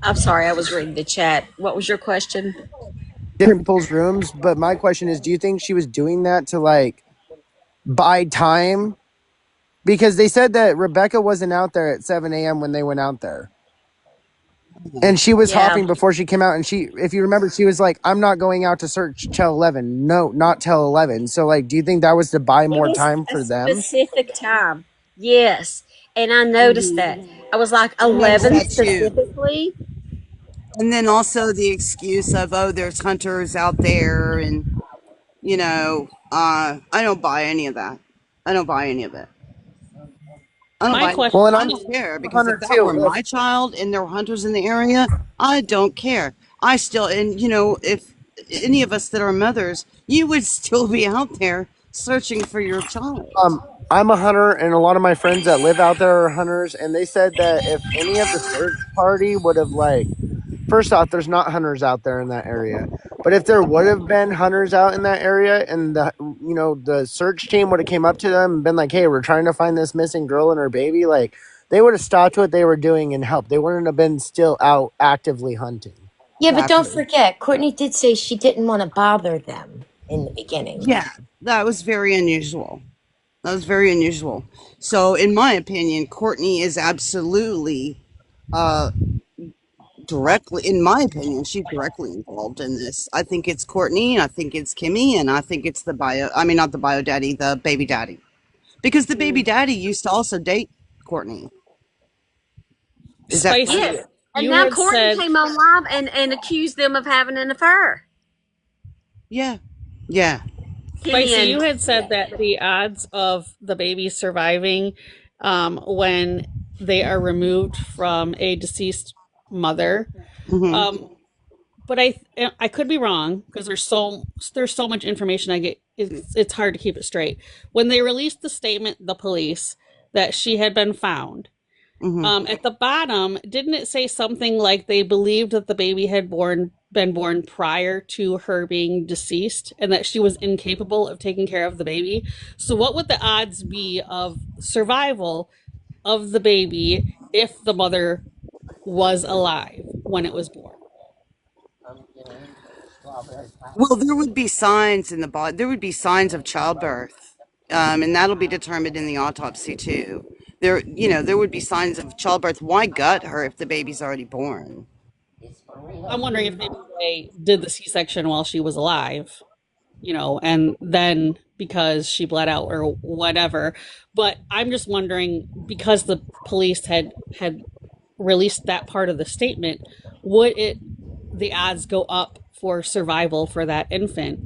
I'm sorry, I was reading the chat. What was your question? Different people's rooms, but my question is, do you think she was doing that to like buy time? Because they said that Rebecca wasn't out there at 7 a.m. when they went out there. And she was Yeah, hopping before she came out. And she, if you remember, she was like, I'm not going out to search till 11. No, not till 11. So, like, do you think that was to buy it more was time a for them? specific time. Yes, and I noticed Hmm. that. I was like I noticed 11 that too. specifically. And then also the excuse of, oh, there's hunters out there, and I don't buy any of that. I don't buy any of it. I don't My buy. question Well, and I I'm don't care a because if hunter that were too. If my child and there were hunters in the area, I don't care. I still, and if any of us that are mothers, you would still be out there searching for your child. I'm a hunter, and a lot of my friends that live out there are hunters, and they said that if any of the search party would have like, first off, there's not hunters out there in that area, but if there would have been hunters out in that area, and the search team would have came up to them and been like, "Hey, we're trying to find this missing girl and her baby," like they would have stopped what they were doing and helped. They wouldn't have been still out actively hunting. Yeah, but don't Exactly. forget, Courtney did say she didn't want to bother them in the beginning. Yeah, that was very unusual. That was very unusual. So, in my opinion, Courtney is absolutely uh, directly, in my opinion, she's directly involved in this. I think it's Courtney, I think it's Kimmy, and I think it's I mean, not the bio daddy, the baby daddy. Because the baby daddy used to also date Courtney. Is that correct? Yes. Spicy. And You now had Courtney said came on live and accused them of having an affair. Yeah. Yeah. Kimmy Spicy, and you had said that the odds of the baby surviving when they are removed from a deceased mother. Hmm. Um, but I could be wrong because there's so much information I get. It's hard to keep it straight. When they released the statement, the police that she had been found, Hmm. at the bottom, didn't it say something like they believed that the baby had been born prior to her being deceased and that she was incapable of taking care of the baby? So what would the odds be of survival of the baby if the mother was alive when it was born? Well, there would be signs in the body. There would be signs of childbirth, and that'll be determined in the autopsy too. There would be signs of childbirth. Why gut her if the baby's already born? I'm wondering if maybe they did the C-section while she was alive, and then because she bled out or whatever. But I'm just wondering because the police had released that part of the statement, would it the odds go up for survival for that infant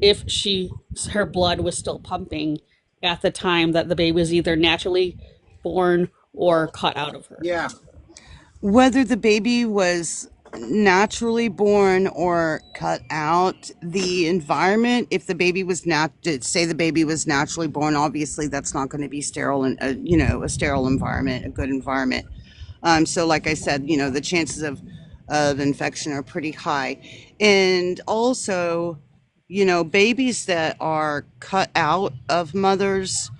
if her blood was still pumping at the time that the baby was either naturally born or cut out of her? Whether the baby was naturally born or cut out, the environment, if the baby was say the baby was naturally born, obviously that's not going to be sterile and a sterile environment, a good environment. So like I said, the chances of infection are pretty high. And also, babies that are cut out of mothers,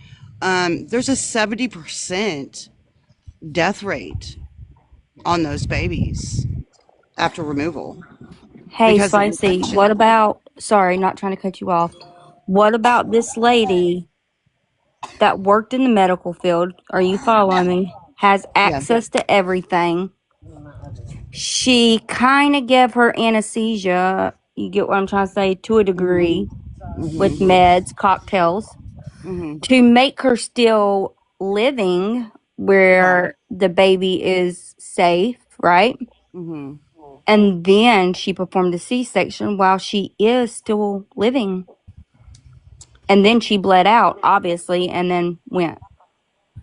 there's a 70% death rate on those babies after removal Hey, because of Spicy, what infection. about, sorry, not trying to cut you off. What about this lady that worked in the medical field? Are you following me? Has Yeah. access to everything. She kind of gave her anesthesia, you get what I'm trying to say, to a Hmm. degree, with Hmm. meds, cocktails, Hmm. to make her still living Right. where the baby is safe, right? Hmm. And then she performed a C-section while she is still living. And then she bled out, obviously, and then went.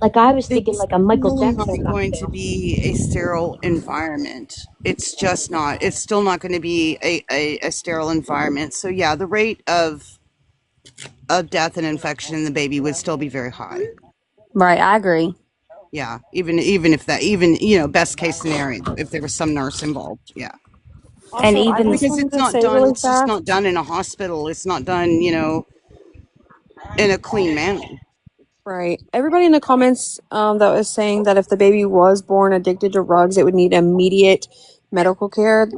Like I was thinking It's like a Michael still not Jackson going to cocktail. be a sterile environment. It's just not. It's still not going to be a sterile environment. So yeah, the rate of death and infection in the baby would still be very high. Right, I agree. Yeah, even if that, best case scenario, if there was some nurse involved. Yeah, And Also, I even just because wanted it's to not say done. really It's just fast. not done in a hospital. It's not done, in a clean manner. Right. Everybody in the comments that was saying that if the baby was born addicted to rugs, it would need immediate medical care.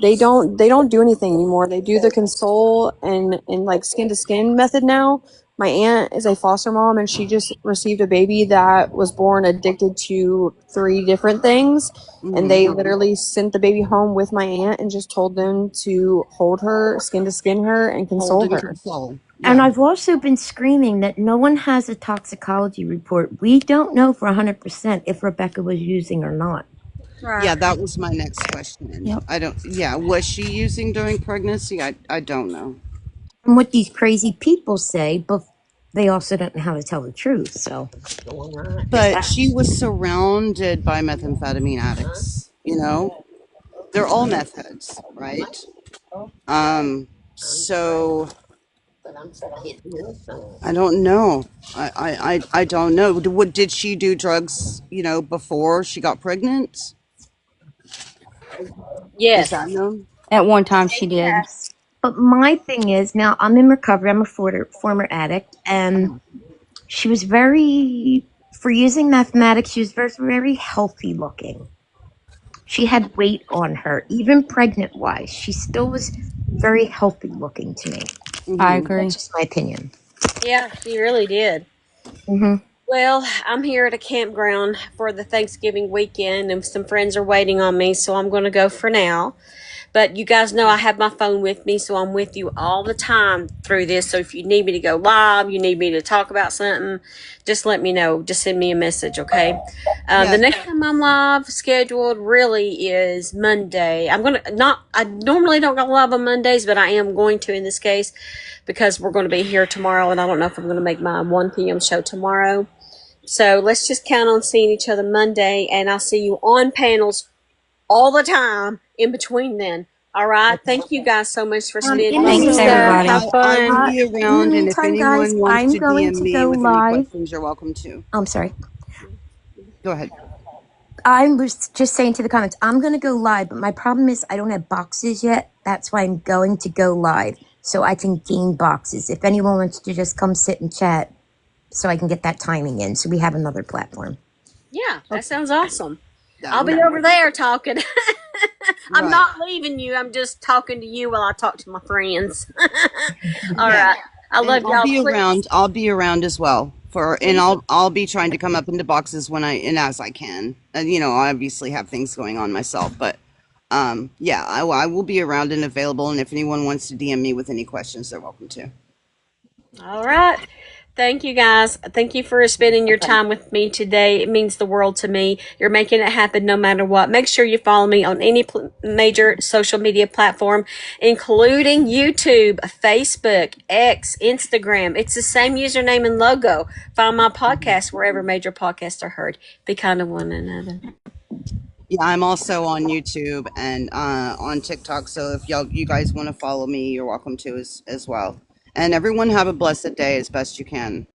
They don't do anything anymore. They do the console and like skin to skin method now. My aunt is a foster mom and she just received a baby that was born addicted to three different things. And Hmm. they literally sent the baby home with my aunt and just told them to hold her, skin to skin her, and Hold console and her. control. And Yeah. I've also been screaming that no one has a toxicology report. We don't know for 100% if Rebecca was using or not. Yeah, right. that was my next question. Yep. I don't, yeah, was she using during pregnancy? I don't know. And what these crazy people say, but they also don't know how to tell the truth. So, there's But that. she was surrounded by methamphetamine addicts, They're all meth heads, right? So I don't know. I don't know. What did she do drugs, before she got pregnant? Is Yes. that known? At one time, she did. Yes. But my thing is, now I'm in recovery. I'm a former addict, and Uh-huh. she was very, for using mathematics, she was very, very healthy looking. She had weight on her, even pregnant wise. She still was very healthy looking to me. I Hmm. agree. That's just my opinion. Yeah, she really did. Mm-hmm. Well, I'm here at a campground for the Thanksgiving weekend, and some friends are waiting on me, so I'm going to go for now. But you guys know I have my phone with me, so I'm with you all the time through this. So if you need me to go live, you need me to talk about something, just let me know. Just send me a message, okay? The Yeah. next time I'm live scheduled really is Monday. I'm gonna not. I normally don't go live on Mondays, but I am going to in this case because we're going to be here tomorrow, and I don't know if I'm going to make my 1 p.m. show tomorrow. So let's just count on seeing each other Monday, and I'll see you on panels all the time in between then. All right. Okay. Thank you guys so much for In spending the this Thanks, stuff. everybody. Have I will fun. be In the around, and if meantime, guys, anyone wants I'm to going DM to me go with any live. questions, you're welcome to. I'm sorry. Go ahead. I was just saying to the comments, I'm going to go live, but my problem is I don't have boxes yet. That's why I'm going to go live so I can gain boxes. If anyone wants to just come sit and chat so I can get that timing in so we have another platform. Yeah, that Okay. sounds awesome. That I'll would be be over there talking. I'm right. not leaving you. I'm just talking to you while I talk to my friends. All Yeah. right. I And love y'all. Please, I'll be around as well and please. I'll be trying to come up into boxes when and as I can. And I obviously have things going on myself, but yeah, I will be around and available. And if anyone wants to DM me with any questions, they're welcome to. All right. Thank you guys. Thank you for spending your time with me today. It means the world to me. You're making it happen no matter what. Make sure you follow me on any major social media platform, including YouTube, Facebook, X, Instagram. It's the same username and logo. Find my podcast wherever major podcasts are heard. Be kind to one another. Yeah, I'm also on YouTube and on TikTok. So if you guys want to follow me, you're welcome to as well. And everyone have a blessed day as best you can.